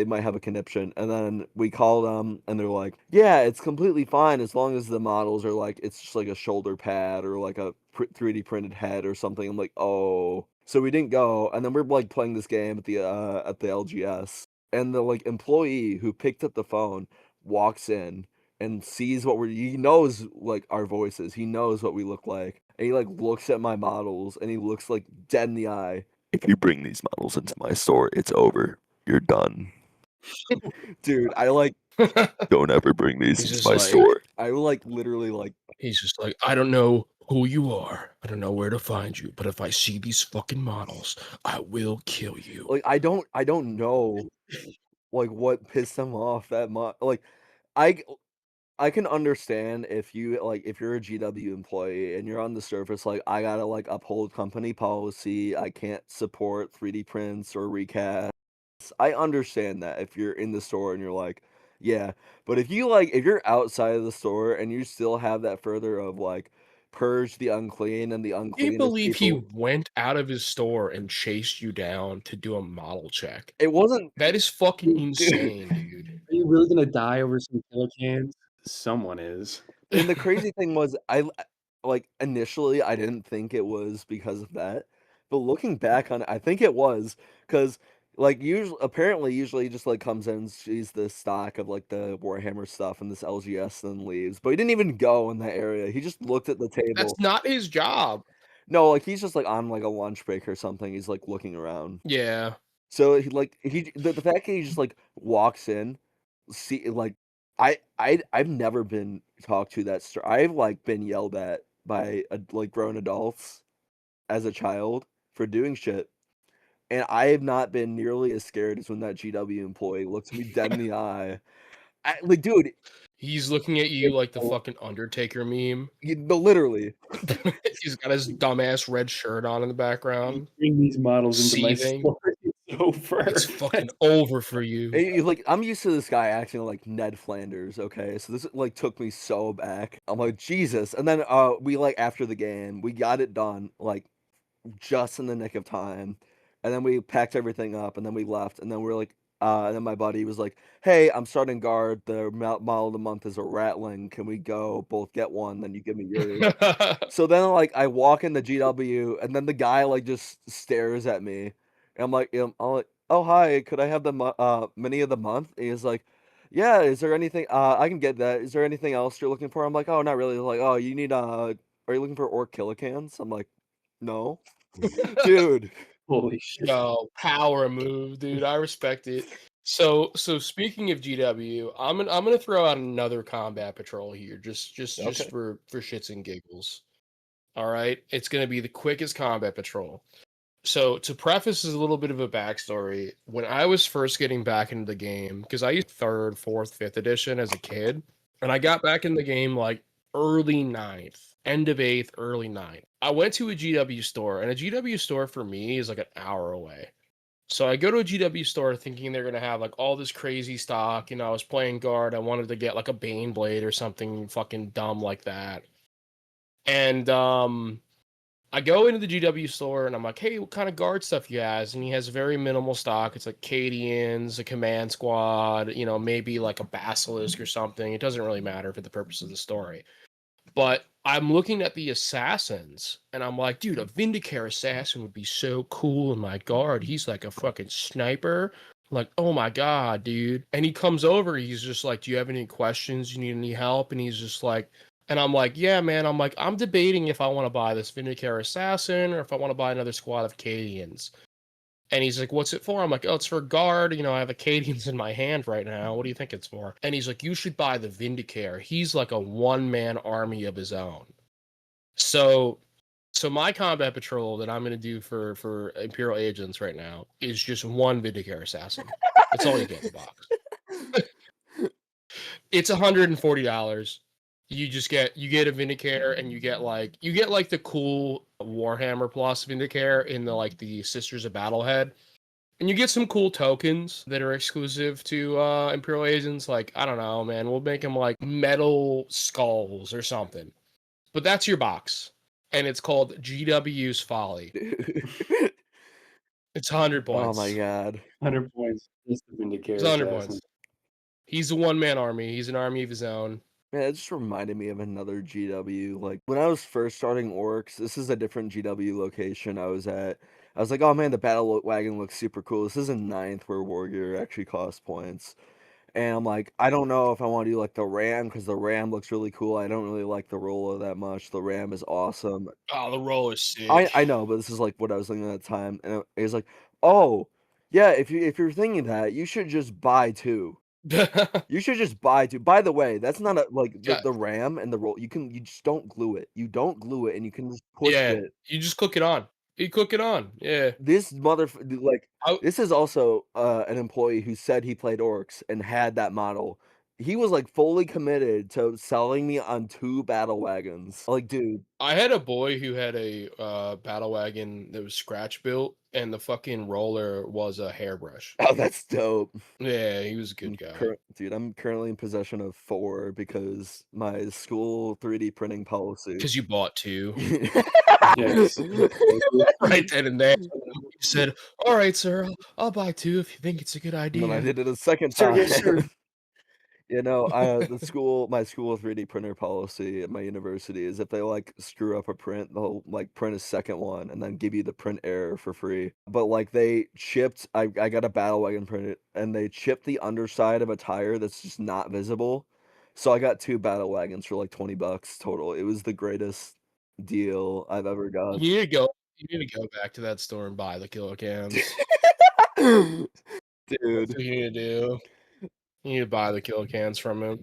might have a conniption. And then we call them and they're like, yeah, it's completely fine as long as the models are like, it's just like a shoulder pad or like a 3D printed head or something. I'm like, oh. So we didn't go. And then we're like playing this game at the LGS. And the like employee who picked up the phone walks in and sees he knows like our voices, he knows what we look like, and he like looks at my models and he looks like dead in the eye. If you bring these models into my store, it's over. You're done. Dude, I like don't ever bring these into my store. I like literally like He's just like, I don't know who you are. I don't know where to find you, but if I see these fucking models, I will kill you. like I don't know like what pissed him off that much. Like I can understand if you're a GW employee and you're on the surface like I gotta like uphold company policy, I can't support 3D prints or recasts. I understand that if you're in the store and you're like, yeah. But if you're outside of the store and you still have that further of like purge the unclean and the Can you unclean believe he people. went out of his store and chased you down to do a model check? It wasn't That is fucking dude. insane, dude. Are you really gonna die over some Killicans? Someone is. And the crazy thing was, like initially I didn't think it was because of that, but looking back on it, I think it was because like usually he just like comes in and sees the stock of like the Warhammer stuff and this LGS and then leaves. But he didn't even go in that area. He just looked at the table. That's not his job. No, like he's just like on like a lunch break or something. He's like looking around. Yeah. So the fact that he just like walks in, see like I've never been talked to that I've like been yelled at by like grown adults as a child for doing shit, and I have not been nearly as scared as when that GW employee looks me dead in the eye. Like, dude, He's looking at you like the fucking Undertaker meme. literally. He's got his dumbass red shirt on in the background. Bring these models into my Seething. store. It's over. It's fucking over for you. Like I'm used to this guy acting like Ned Flanders, okay? So this like took me so back. I'm like, Jesus. And then we like after the game, we got it done like just in the nick of time. And then we packed everything up and then we left and then we're like and then my buddy was like, "Hey, I'm starting guard. The model of the month is a Ratling. Can we go both get one? Then you give me yours." So then like I walk in the GW and then the guy like just stares at me. And I'm like, "Oh, hi. Could I have the mini of the month?" And he's like, "Yeah, is there anything I can get that. Is there anything else you're looking for?" I'm like, "Oh, not really." He's like, "Oh, you need are you looking for Orc Killicans?" I'm like, "No." Dude. Holy shit. Yo, power move, dude. I respect it. So speaking of GW, I'm gonna throw out another combat patrol here, just Okay. for shits and giggles. All right, it's gonna be the quickest combat patrol. So to preface is a little bit of a backstory. When I was first getting back into the game, because I used third, fourth, fifth edition as a kid, and I got back in the game like early ninth, end of eighth, early ninth. I went to a GW store, and a GW store for me is like an hour away. So I go to a GW store thinking they're gonna have like all this crazy stock. You know, I was playing guard. I wanted to get like a Bane blade or something fucking dumb like that. And I go into the GW store and I'm like, hey, what kind of guard stuff he has? And he has very minimal stock. It's like Cadians, a command squad, you know, maybe like a basilisk or something. It doesn't really matter for the purpose of the story. But I'm looking at the assassins and I'm like, dude, a Vindicare assassin would be so cool in my guard. He's like a fucking sniper. Like, oh my God, dude. And he comes over, he's just like, do you have any questions? You need any help? And he's just like, and I'm like, yeah, man. I'm like, I'm debating if I want to buy this Vindicare assassin or if I want to buy another squad of Cadians. And he's like, what's it for? I'm like, oh, it's for guard. You know, I have Acadians in my hand right now. What do you think it's for? And he's like, you should buy the Vindicare. He's like a one-man army of his own. So my combat patrol that I'm going to do for Imperial Agents right now is just one Vindicare assassin. That's all you get in the box. It's $140. You get a Vindicare and you get like the cool Warhammer Plus Vindicare in the like the Sisters of Battlehead. And you get some cool tokens that are exclusive to Imperial Agents. Like, I don't know, man. We'll make them like metal skulls or something. But that's your box. And it's called GW's Folly. Dude. It's 100 Oh points. my god. 100 points. Just the It's Vindicator 100 assassin. points. He's a one-man army. He's an army of his own. Yeah, it just reminded me of another GW. Like when I was first starting orcs, this is a different GW location I was at. I was like, oh man, the battle wagon looks super cool. This is in ninth where Warrior actually costs points. And I'm like, I don't know if I want to do like the Ram because the Ram looks really cool. I don't really like the Roller that much. The Ram is awesome. Oh, the roll is sick. I know, but this is like what I was thinking at the time. And it was like, oh, yeah, if you're thinking that, you should just buy two. You should just buy two. By the way, that's not like Yeah. the RAM and the roll. You just don't glue it. You don't glue it, and you can just push it. You just click it on. You click it on. Yeah. This like I- this is also an employee who said he played orcs and had that model. He was like fully committed to selling me on 2 battle wagons. Like, dude, I had a boy who had a battle wagon that was scratch built, and the fucking roller was a hairbrush. oh, that's dope. Yeah, he was a good guy. Dude, I'm currently in possession of 4 because my school 3D printing policy. Because you bought 2 Yes. right then and there. You said, "All right, sir, I'll buy 2 if you think it's a good And then I idea." did it a second Sir, time. yes, sir. You know, my school 3D printer policy at my university is if they like screw up a print, they'll like print a second one and then give you the print error for free. But like they chipped, I got a battle wagon printed and they chipped the underside of a tire that's just not visible. So I got 2 battle wagons for like $20 total. It was the greatest deal I've ever got. You need to go. You need to go back to that store and buy the kilo cans. Dude. That's what you need to do. You need to buy the kilo cans from him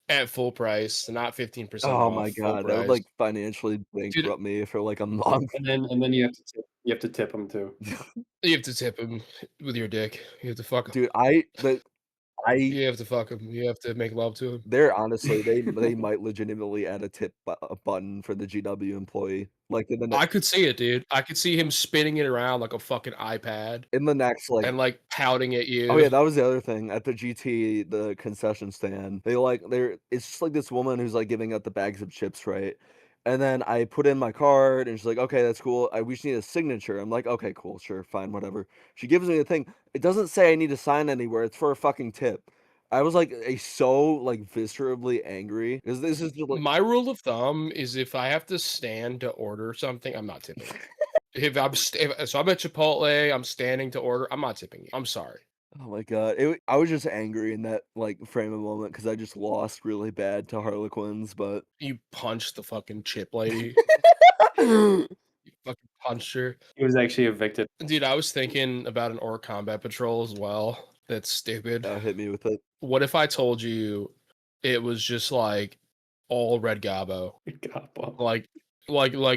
at full price, not 15% Oh off. my Full god, that would price. like financially bankrupt me for like a month. And then you have to tip them too. You have to tip him with your dick. You have to fuck him. Dude, You have to fuck him. You have to make love to him. they're honestly they might legitimately add a tip button for the GW employee. Like I could see it, dude. I could see him spinning it around like a fucking iPad in the next like and like pouting at you. oh yeah, that was the other thing at the GT, the concession stand. It's just like this woman who's like giving out the bags of chips, right? And then I put in my card and she's like, okay, that's cool. We just need a signature. I'm like, okay, cool, sure, fine, whatever. She gives me the thing. It doesn't say I need to sign anywhere. It's for a fucking tip. I was like so like viscerally angry because this is just like My rule of thumb is if I have to stand to order something, I'm not tipping. So I'm at Chipotle, I'm standing to order, I'm not tipping you. I'm sorry. oh my god, I was just angry in that like frame of moment because I just lost really bad to Harlequins, but You punched the fucking chip lady. You fucking punched her. He was actually evicted. Dude, I was thinking about an Orc Combat Patrol as well. That's stupid. hit me with it. What if I told you it was just like all red Gabo? Gabo. Like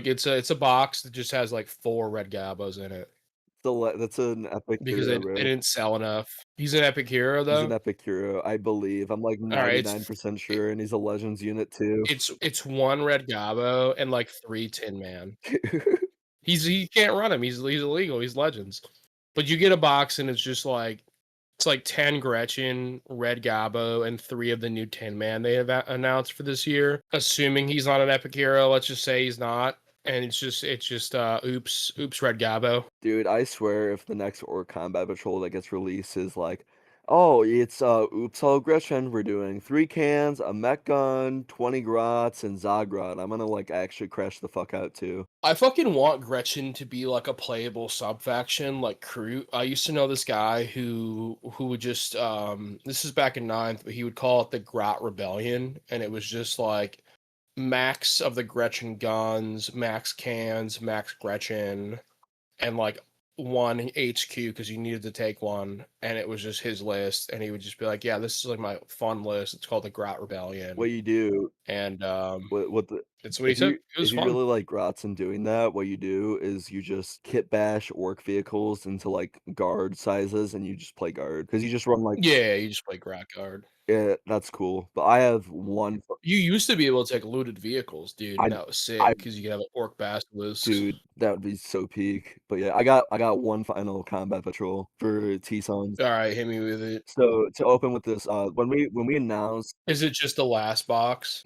it's a box that just has like 4 red Gabos in it. That's an epic Because hero, they bro. didn't sell enough. He's an epic hero He's an though. epic hero, I believe. I'm like Alright, 99% sure, and he's a Legends unit too. It's 1 red Gabo and like 3 Tin Man. He can't run him. He's illegal. He's Legends. But you get a box and it's just like 10 Gretchen, Red Gabo, and 3 of the new Tin Man they have announced for this year. Assuming he's not an epic hero, let's just say he's not, and it's just oops Red Gabo. Dude, I swear if the next Orc Combat Patrol that gets released is like, oh, it's oops all Gretchen, we're doing 3 cans, a mech gun, 20 grots, and Zagrod. I'm gonna like actually crash the fuck out too. I fucking want Gretchen to be like a playable sub faction like Crew. I used to know this guy who would just this is back in 9th, but he would call it the Grot Rebellion, and it was just like max of the Gretchen guns, max cans, max Gretchen, and like 1 HQ because you needed to take one, and it was just his list, and he would just be like, "Yeah, this is like my fun list. It's called the Grot Rebellion." What you do, And what the it's what he if said. you It was if you fun. really like grots and doing that, what you do is you just kit bash orc vehicles into like guard sizes, and you just play guard because you just run like Yeah, you just play Grot Guard. Yeah, that's cool. But I have one. You used to be able to take looted vehicles, dude, and I that was I sick because you could have an orc basilisk. dude, that would be so peak. But yeah, I got one final combat patrol for T-Sons. All right, hit me with it. So to open with this, when we announced Is it just the last box?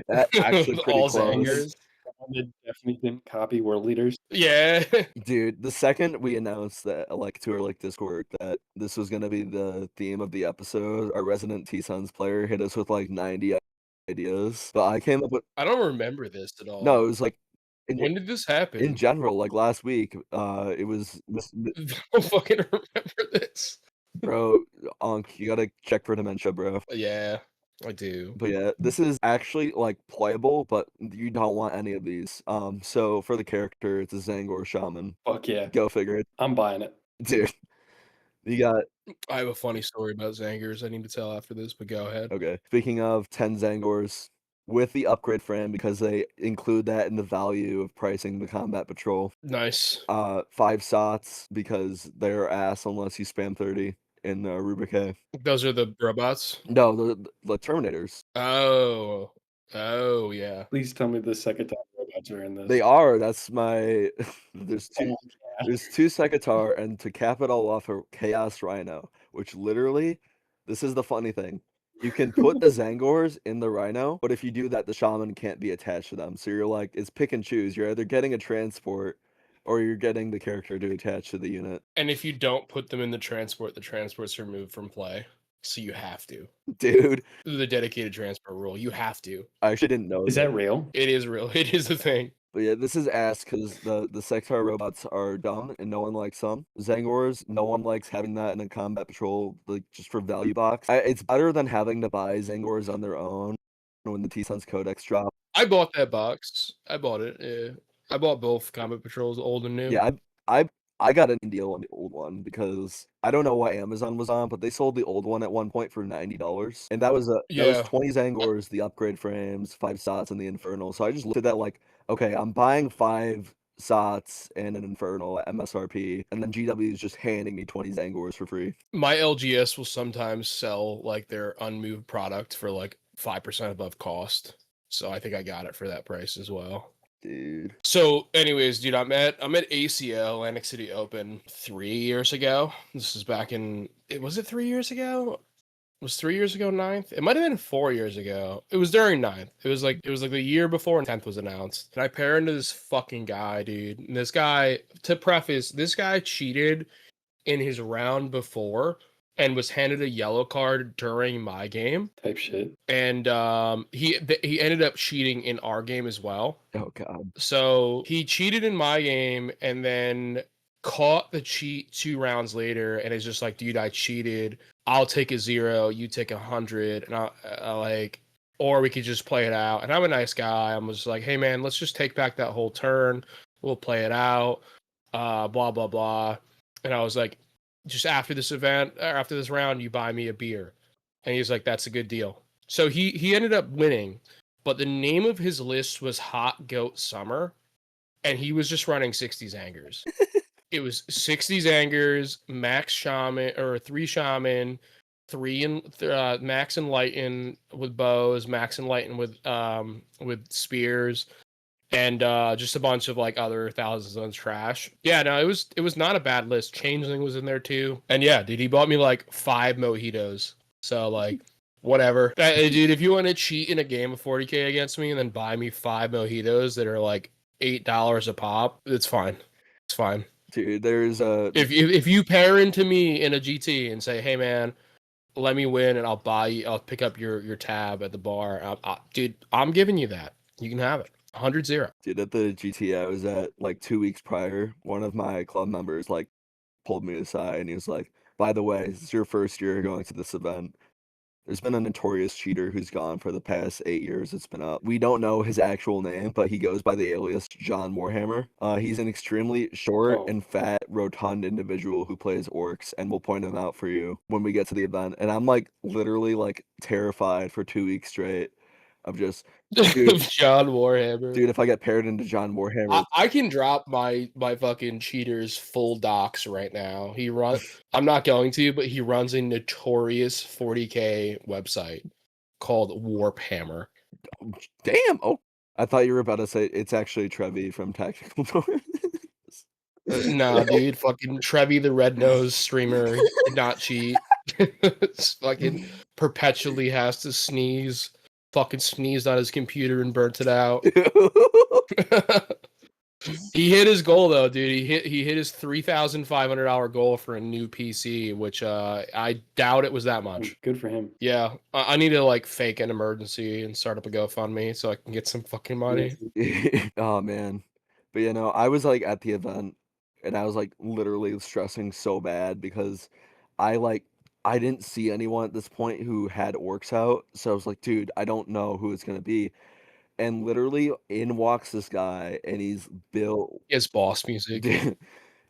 that actually With pretty all close. Zangers? Someone definitely didn't copy World Leaders. Yeah. Dude, the second we announced that, like, to our, like, Discord that this was gonna be the theme of the episode, our resident T-Sons player hit us with, like, 90 ideas. But I came up with I don't remember this at no, all. it was, like, in When did this in happen? general, like, last week, it was this I don't fucking remember this. bro, Onk, you gotta check for dementia, bro. Yeah, I do. But yeah, this is actually, like, playable, but you don't want any of these. So for the character, it's a Zangor Shaman. Fuck yeah. Go figure it. I'm buying it. Dude, you got I have a funny story about Zangers I need to tell after this, but go ahead. okay. Speaking of 10 Zangors with the upgrade frame, because they include that in the value of pricing the combat patrol. Nice. 5 sots because they're ass unless you spam 30 in Rubric A. Those are the robots? No, the Terminators. Oh. Oh, yeah. Please tell me the second time robots are in this. They are. That's my. There's two. Oh, yeah. There's 2 Sekitar, and to cap it all off, a Chaos Rhino, which literally, this is the funny thing. You can put the Zangors in the Rhino, but if you do that, the Shaman can't be attached to them. So you're like, it's pick and choose. You're either getting a transport, or you're getting the character to attach to the unit. And if you don't put them in the transport's removed from play. So you have to. Dude, The dedicated transport rule. You have to. I actually didn't know Is that real? It is real. It is a thing. But yeah, this is ass because the Sektar robots are dumb and no one likes them. Zangors, no one likes having that in a combat patrol, like just for value box. It's better than having to buy Zangors on their own when the T-Sons Codex drop. I bought that box. I bought it. Yeah. I bought both combat patrols, old and new. Yeah, I got an deal on the old one because I don't know what Amazon was on, but they sold the old one at one point for $90, and that was 20 Zangors, the upgrade frames, 5 sots, and the Infernal. So I just looked at that like, okay, I'm buying 5 sots and an Infernal at MSRP, and then GW is just handing me 20 Zangors for free. My LGS will sometimes sell like their unmoved product for like 5% above cost. So I think I got it for that price as well. Dude. So, anyways, dude, I'm at ACL Atlantic City Open 3 years ago. This is back in was it 3 years ago? Was 3 years ago 9th? It might have been 4 years ago. It was during 9th. It was like the year before 10th was announced. And I pair into this fucking guy, dude. And this guy, to preface, this guy cheated in his round before and was handed a yellow card during my game. Type shit. And he ended up cheating in our game as well. Oh god. So he cheated in my game and then caught the cheat 2 rounds later and is just like, dude, I cheated. I'll take a 0, you take 100, and I like, or we could just play it out. And I'm a nice guy. I'm just like, hey man, let's just take back that whole turn. We'll play it out. Blah blah blah. And I was like, just after this event, or after this round, you buy me a beer. And he's like, that's a good deal. So he ended up winning, but the name of his list was Hot Goat Summer, and he was just running 60s Angers. It was 60s Angers, Max Shaman, or 3 Shaman, 3 and Max Enlighten with bows, Max Enlighten with spears, and just a bunch of like other thousands of trash. Yeah, no, it was not a bad list. Changeling was in there too, and yeah, dude, he bought me like 5 mojitos. So like, whatever, dude. If you want to cheat in a game of 40k against me and then buy me 5 mojitos that are like $8 a pop, it's fine. It's fine. Dude, there's a If you pair into me in a GT and say, hey man, let me win and I'll pick up your tab at the bar. Dude, I'm giving you that. You can have it. 100-0. Dude, at the GTA I was at like 2 weeks prior, one of my club members like pulled me aside and he was like, by the way, this is your first year going to this event. There's been a notorious cheater who's gone for the past 8 years. It's been up. We don't know his actual name, but he goes by the alias John Warhammer. He's an extremely short and fat, rotund individual who plays orcs, and we'll point him out for you when we get to the event. And I'm like literally like terrified for 2 weeks straight of just dude, John Warhammer. dude. If I get paired into John Warhammer, I can drop my fucking cheater's full docs right now. I'm not going to, but he runs a notorious 40K website called WarpHammer. damn. Oh, I thought you were about to say it's actually Trevi from Tactical Tournaments. Nah, dude, fucking Trevi the red nose streamer did not cheat. It's fucking perpetually has to sneeze. Fucking sneezed on his computer and burnt it out. He hit his goal though, dude. He hit his $3,500 goal for a new PC, which I doubt it was that much. Good for him. Yeah, I need to like fake an emergency and start up a GoFundMe so I can get some fucking money. Oh man, but I was like at the event, and I was like literally stressing so bad because I didn't see anyone at this point who had orcs out, so I was like, dude, I don't know who it's gonna be. And literally in walks this guy, and he's built. He has boss music.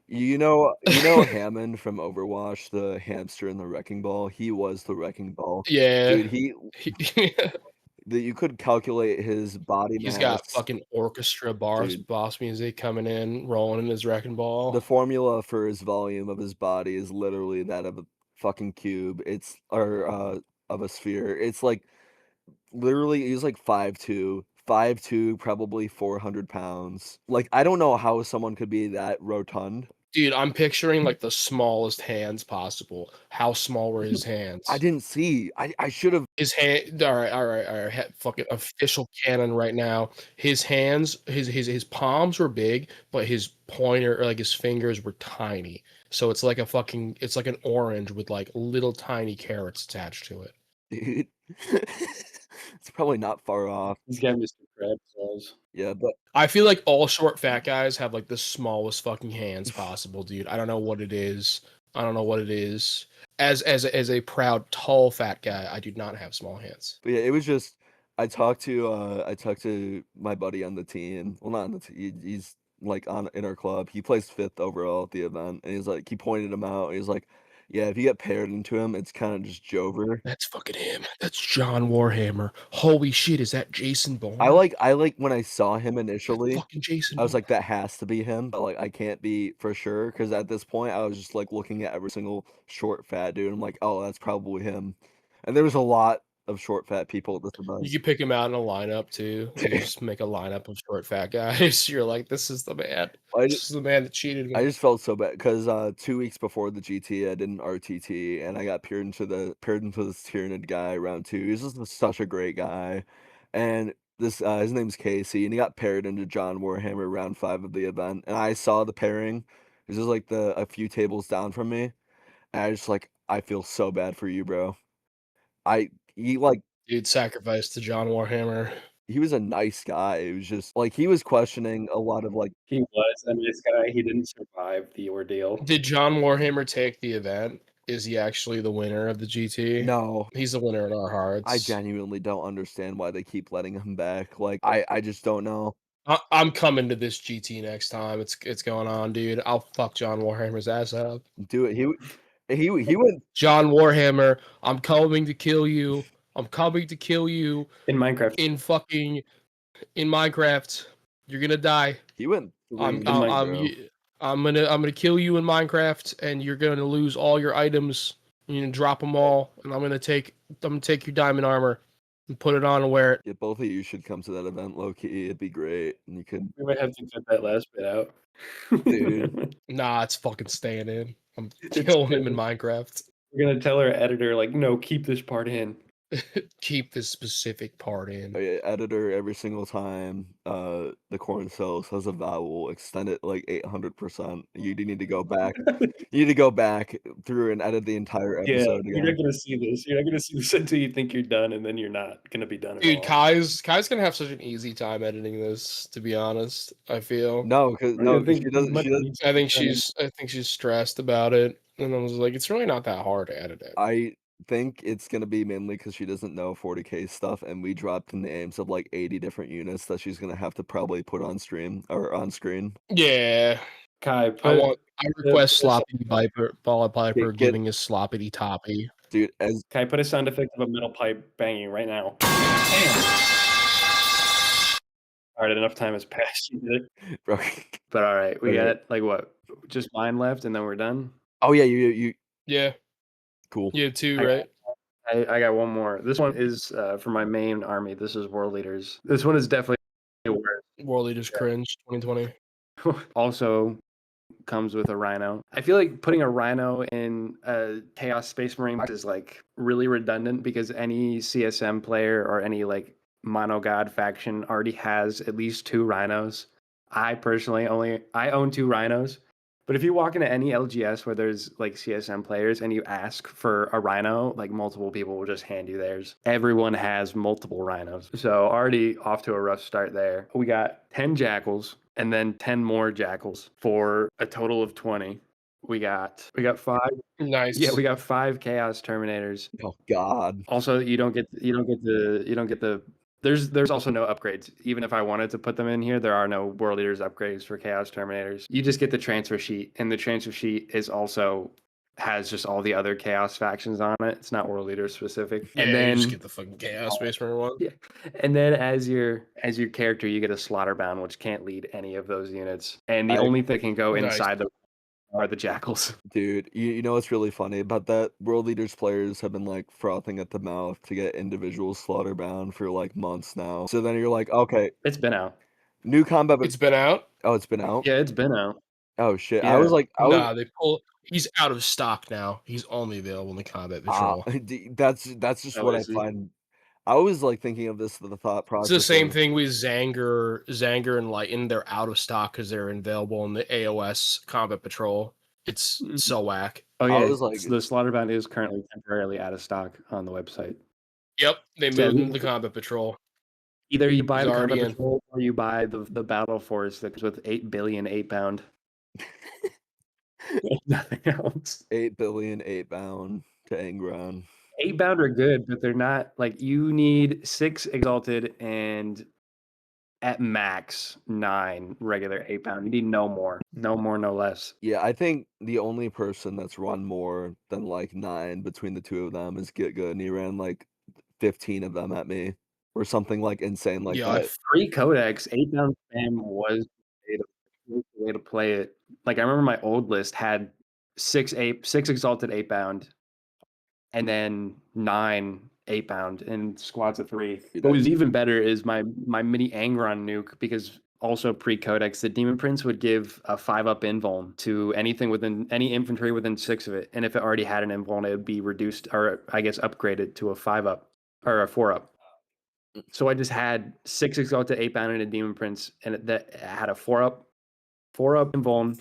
You know Hammond from Overwatch, the hamster in the wrecking ball. He was the wrecking ball. Yeah, Dude, that you could calculate his body he's mass. got fucking orchestra Dude. boss music coming in, rolling in his wrecking ball. The formula for his volume of his body is literally that of a fucking cube. Of a sphere. It's like literally he's like 5'2", probably 400 pounds. Like I don't know how someone could be that rotund. Dude, I'm picturing like the smallest hands possible. How small were his hands? I didn't see. I should have. His hand. All right. Fucking official canon right now. His hands, his palms were big, but his pointer, or like his fingers, were tiny. So it's like it's like an orange with like little tiny carrots attached to it. Dude. It's probably not far off. He's got Mr. Krabs saws. Yeah, but I feel like all short fat guys have like the smallest fucking hands possible, dude. I don't know what it is. As a proud tall fat guy, I do not have small hands. yeah, it was just I talked to my buddy on the team. Well, not on the team. He's like in our club. He plays 5th overall at the event, and he's like he pointed him out. He's like, yeah, if you get paired into him, it's kind of just Jover. That's fucking him. That's John Warhammer. Holy shit, is that Jason Bourne? I like when I saw him initially. Fucking Jason. I was like, that has to be him, but like I can't be for sure because at this point I was just like looking at every single short fat dude. I'm like, oh, that's probably him. And there was a lot of short fat people at this event. You could pick him out in a lineup too. You just make a lineup of short fat guys. You're like, this is the man. This is the man that cheated me. I just felt so bad because 2 weeks before the GT, I did an RTT and I got paired into this Tyranid guy round 2. He's just such a great guy, and this his name's Casey, and he got paired into John Warhammer round 5 of the event, and I saw the pairing. It was just like a few tables down from me, and I just like I feel so bad for you, bro. Dude, sacrifice to John Warhammer. He was a nice guy. It was just like he was questioning a lot of like. He was a nice guy. He didn't survive the ordeal. Did John Warhammer take the event? Is he actually the winner of the GT? No, he's the winner in our hearts. I genuinely don't understand why they keep letting him back. Like I just don't know. I'm coming to this GT next time. It's going on, dude. I'll fuck John Warhammer's ass up. Do it. He went. John Warhammer, I'm coming to kill you. I'm coming to kill you in Minecraft. In Minecraft, you're gonna die. He went. I'm gonna kill you in Minecraft, and you're gonna lose all your items. You're gonna drop them all, and I'm gonna take your diamond armor and put it on and wear it. Yeah, both of you should come to that event, low key. It'd be great, and you could. We might have to cut that last bit out. Dude. Nah, it's fucking staying in. I'm killing him in Minecraft. We're gonna tell our editor, like, no, keep this part in. Keep this specific part in. Oh, yeah, editor, every single time the corn cells has a vowel, extend it like 800%. You need to go back. You need to go back through and edit the entire episode again. You're not gonna see this. You're not gonna see this until you think you're done, and then you're not gonna be done. Dude, Kai's gonna have such an easy time editing this. To be honest, I feel. No, because she doesn't. I think she's stressed about it, and I was like, it's really not that hard to edit it. I think it's gonna be mainly because she doesn't know 40K stuff, and we dropped the names of like 80 different units that she's gonna have to probably put on stream or on screen. Yeah, Kai, I request Sloppy Ball Piper giving his sloppity toppy. Dude, Kai, put a sound effect of a metal pipe banging right now. Damn. All right, enough time has passed. Bro. But all right, we Alright. got like what? Just mine left, and then we're done. Oh yeah, you Yeah, cool. you have two, I- right? I got one more. This one is for my main army. This is World Leaders. This one is definitely worse. World Leaders Cringe 2020. Also comes with a Rhino. I feel like putting a Rhino in a Chaos Space Marine box is like really redundant because any CSM player or any like Mono God faction already has at least 2 Rhinos. I personally I own 2 Rhinos. But if you walk into any LGS where there's like CSM players and you ask for a Rhino, like multiple people will just hand you theirs. Everyone has multiple Rhinos. So already off to a rough start there. We got 10 Jackals and then 10 more Jackals for a total of 20. We got 5. Nice. Yeah, we got 5 Chaos Terminators. Oh god. Also, you don't get the there's also no upgrades. Even if I wanted to put them in here, there are no World Leaders upgrades for Chaos Terminators. You just get the transfer sheet, and the transfer sheet is also has just all the other Chaos factions on it. It's not World Leader specific. Yeah, And you then just get the fucking Chaos Space Marine one. yeah, and then as your character, you get a Slaughterbound, which can't lead any of those units, and the I- only thing that can go Nice. inside the are the Jackals. Dude, you know what's really funny about that? World Leaders players have been like frothing at the mouth to get individual Slaughterbound for like months now. So then you're like, okay, It's been out. new combat. It's been out. Oh, it's been out. Yeah, it's been out. Oh shit! Yeah. I was like, Nah, they pull. He's out of stock now. He's only available in the Combat Patrol. that's just Oh, what I is he? find. I was like thinking of this, the thought process. It's the same thing with Zanger and Lighten. They're out of stock because they're available in the AOS Combat Patrol. It's so whack. Oh I yeah, was like- the Slaughterbound is currently temporarily out of stock on the website. Yep, they Yeah, moved into the Combat Patrol. Either you buy He's the already Combat in. Patrol or you buy the Battle Force that comes with 8 billion 8-bound. Nothing else. 8 billion 8-bound to Angron. 8-bound are good, but they're not like you need 6 exalted and at max 9 regular 8-bound. You need no more, no less. Yeah, I think the only person that's run more than like 9 between the two of them is Get Good, and he ran like 15 of them at me or something like insane like Yeah, that. Pre-Codex, 8-bound spam was the way to play it. Like I remember my old list had 6 exalted 8-bound, and then 9 8-bound and squads of 3. What was even better is my mini Angron nuke, because also pre-Codex, the Demon Prince would give a 5-up invuln to anything within any infantry within 6 of it, and if it already had an invuln, it would be reduced or I guess upgraded to a 5-up or a 4-up. So I just had 6 exalted 8-bound and a Demon Prince, and that had a 4-up invuln,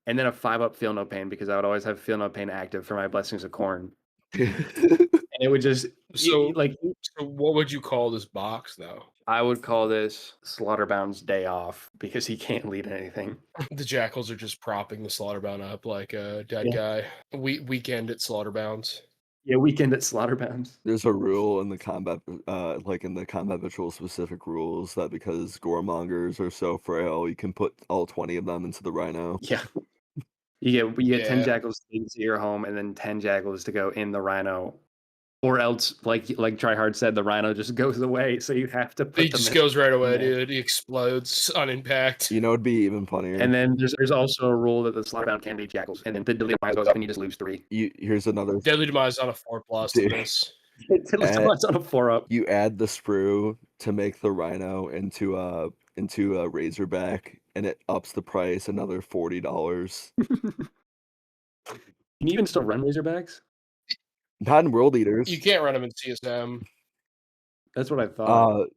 and then a 5-up Feel No Pain, because I would always have Feel No Pain active for my Blessings of Corn. And it would just So like what would you call this box though? I would call this Slaughterbound's day off because he can't lead anything. The Jackals are just propping the Slaughterbound up like a dead guy. Weekend at Slaughterbounds. Yeah, weekend at Slaughterbounds. There's a rule in the combat, like in the combat patrol specific rules, that because goremongers are so frail, you can put all 20 of them into the Rhino. Yeah. You get 10 Yeah. Jackals into your home and then 10 Jackals to go in the Rhino. Or else, like Tryhard said, the Rhino just goes away, so you have to put He them just in. goes right away, Yeah. dude. He explodes on impact. You know, it'd be even funnier. And then there's also a rule that the Slaughterbound can be Jackals, and then the Deadly Demise goes up and you just lose 3. Here's another. Deadly Demise on a 4+ Dude. this. Deadly Demise on a 4-up. You add the sprue to make the Rhino into a Razorback, and it ups the price another $40. Can you even still run Razorbacks? Not in World Eaters. You can't run them in CSM. That's what I thought.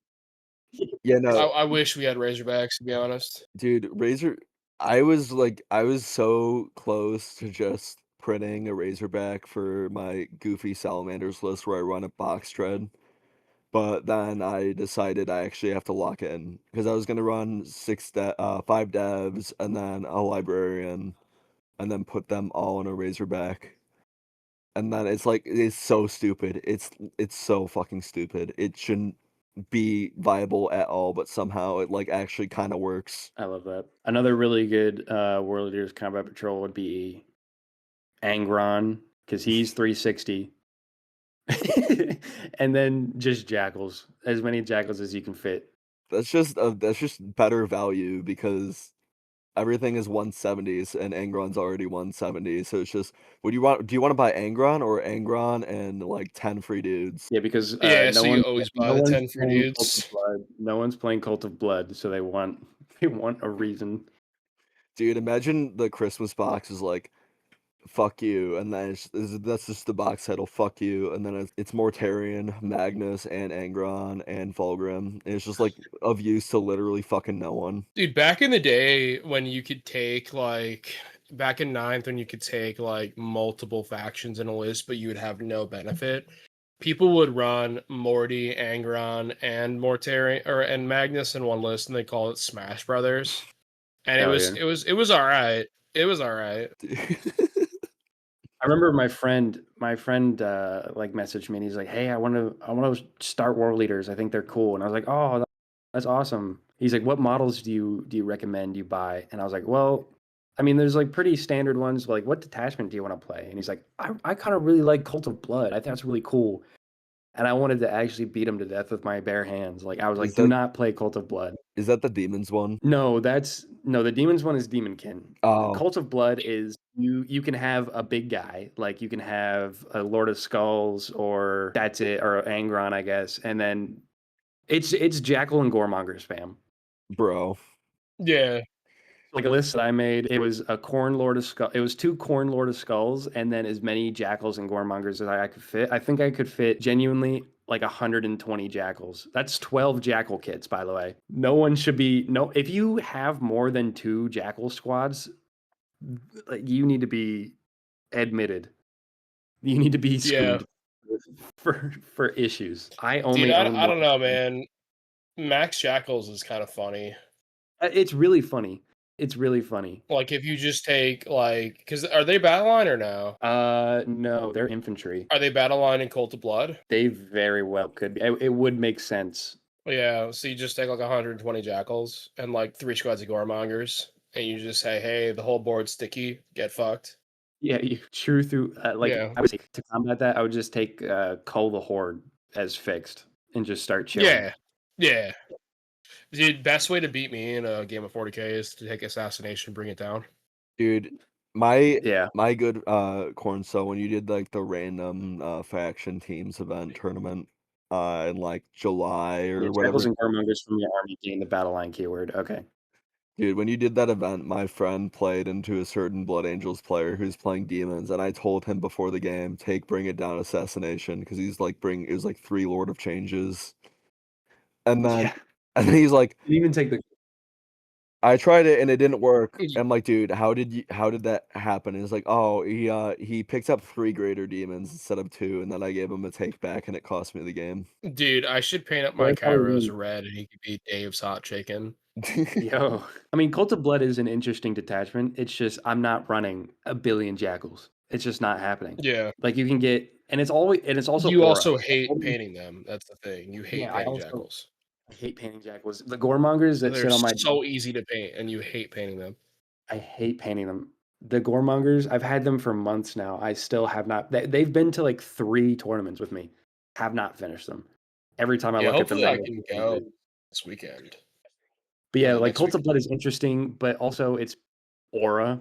Yeah, no, I wish we had Razorbacks, to be honest. dude, I was so close to just printing a Razorback for my Goofy Salamanders list where I run a box tread. But then I decided I actually have to lock in because I was gonna run 5 devs and then a librarian, and then put them all in a Razorback. And then it's so stupid. It's so fucking stupid. It shouldn't be viable at all, but somehow it like actually kind of works. I love that. Another really good World Leaders Combat Patrol would be Angron, because he's 360. And then just Jackals, as many Jackals as you can fit. That's just better value because everything is 170s and Angron's already 170. So it's just, do you want to buy Angron or Angron and like 10 free dudes? Yeah, because Yeah, no so you one, always buy no the one's 10 free playing Cult of dudes. Blood. No one's playing Cult of Blood, so they want a reason. Dude, imagine the Christmas box is like, fuck you, and then that's just the box title, fuck you, and then it's Mortarion, Magnus, and Angron, and Fulgrim. And it's just like of use to literally fucking no one. Dude, back in the day when you could take back in ninth when you could take like multiple factions in a list, but you would have no benefit. People would run Morty, Angron, and Mortarion and Magnus in one list, and they call it Smash Brothers. And Hell yeah. it was all right. It was all right. I remember my friend like messaged me and he's like, "Hey, I want to start War Leaders. I think they're cool." And I was like, "Oh, that's awesome." He's like, "What models do you recommend you buy?" And I was like, "Well, I mean, there's like pretty standard ones. Like, what detachment do you want to play?" And he's like, "I kind of really like Cult of Blood. I think that's really cool." And I wanted to actually beat him to death with my bare hands. Like, I was like, "Do not play Cult of Blood." Is that the demons one? No, the demons one is Demonkin. Oh. Cult of Blood is you can have a big guy, like you can have a Lord of Skulls or that's it, or Angron, I guess, and then it's Jackal and Goremonger spam. Bro. Yeah. Like a list that I made, it was a Corn Lord of Skull. It was 2 Corn Lord of Skulls, and then as many Jackals and Goremongers as I could fit. I think I could fit genuinely like 120 Jackals. That's 12 Jackal kits, by the way. No one should be no. If you have more than 2 Jackal squads, like you need to be admitted. You need to be Yeah. screened for issues. I Dude, only own I one. don't know, man. Max Jackals is kind of funny. It's really funny. It's really funny. Like if you just take because are they battle line or no? No, they're infantry. Are they battle line in Cult of Blood? They very well could be. It would make sense. Yeah, so you just take like 120 Jackals and like 3 squads of Goremongers, and you just say, "Hey, the whole board's sticky. Get fucked." Yeah, you true through like Yeah. I would say to combat that, I would just take Cull the Horde as fixed and just start chilling. Yeah. Yeah. Dude, best way to beat me in a game of 40k is to take assassination, bring it down. Dude, my Yeah. my good corn, so when you did like the random faction teams event tournament in like July or Yeah, whatever. Jackals and Goremongers from your army gain the battle line keyword. Okay. Dude, when you did that event, my friend played into a certain Blood Angels player who's playing demons, and I told him before the game, bring it down assassination, because he's like it was like 3 Lord of Changes. And then Yeah. and then he's like, You even take the I tried it and it didn't work. I'm like, dude, how did that happen? And he's like, oh, he picked up 3 greater demons instead of 2, and then I gave him a take back and it cost me the game. Dude, I should paint up my That's how we Kairos win. red and he could be Dave's hot chicken. Yo, I mean, Cult of Blood is an interesting detachment. It's just I'm not running a billion Jackals. It's just not happening. Yeah. Like you can get, and it's also You aura. also hate painting them. That's the thing. You hate Yeah, I painting also Jackals. I hate painting Jackals. The Goremongers that They're sit on my so easy to paint, and you hate painting them. I hate painting them. The Goremongers, I've had them for months now. I still have not. They've been to like 3 tournaments with me. Have not finished them. Every time I Yeah, look at them, hopefully I they're can go this weekend. But yeah, like Next Cult of weekend. Blood is interesting, but also it's aura.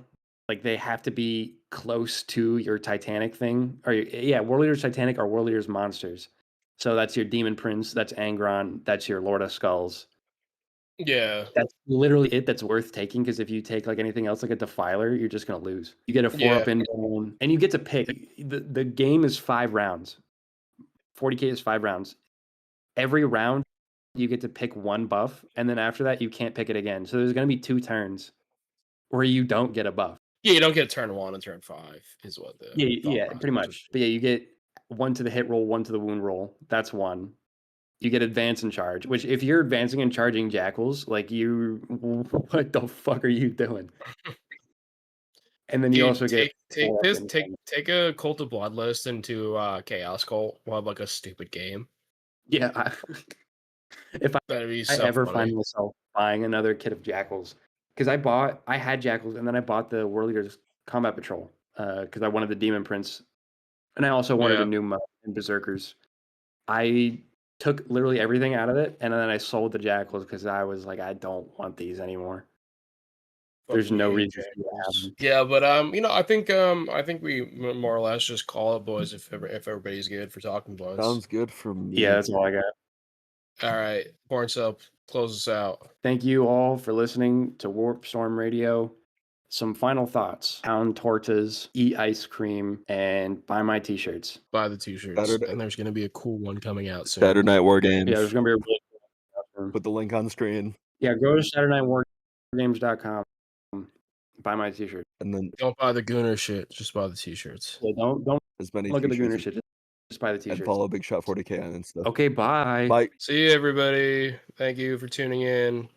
Like they have to be close to your Titanic thing. Or yeah, War Leaders Titanic or War Leaders Monsters. So that's your Demon Prince, that's Angron, that's your Lord of Skulls. Yeah. That's literally it that's worth taking, because if you take like anything else like a Defiler, you're just gonna lose. You get a 4-up inbound, and you get to pick. The game is 5 rounds. 40k is 5 rounds. Every round you get to pick 1 buff, and then after that you can't pick it again. So there's gonna be 2 turns where you don't get a buff. Yeah, you don't get turn 1 and turn 5 is what the Yeah, pretty much. But yeah, you get 1 to the hit roll, 1 to the wound roll. That's 1. You get advance and charge, which if you're advancing and charging Jackals, like what the fuck are you doing? And then you Dude, also get take a Cult of Blood list into Chaos Cult. We'll have like a stupid game. Yeah, if That'd be I so ever funny. find myself buying another kit of Jackals, because I had Jackals and then I bought the War Leaders Combat Patrol because I wanted the Demon Prince, and I also wanted a new mode in Berserkers. I took literally everything out of it, and then I sold the jackals because I was like, I don't want these anymore. There's Fucking no hate reason for you to have jackals. them. Yeah, but I think we more or less just call it, boys, if everybody's good for talking boys. Sounds good for me. Yeah, that's all I got. All right, Porn Sub, close us out. Thank you all for listening to WarpStorm Radio. Some final thoughts: pound tortas, eat ice cream, and buy my t-shirts. Buy the t-shirts, Saturday- and there's gonna be a cool one coming out soon. Saturday Night War Games. Yeah, there's gonna be a really cool Put the link on the screen. Yeah, go to SaturdayNightWarGames.com. Buy my t-shirt. And then Don't buy the Gooner shit, just buy the t-shirts. Yeah, don't as many look at the t-shirts Gooner shit. Just buy the and t-shirts. follow Big Shot 40K on Insta. Okay, bye. Bye. See you, everybody. Thank you for tuning in.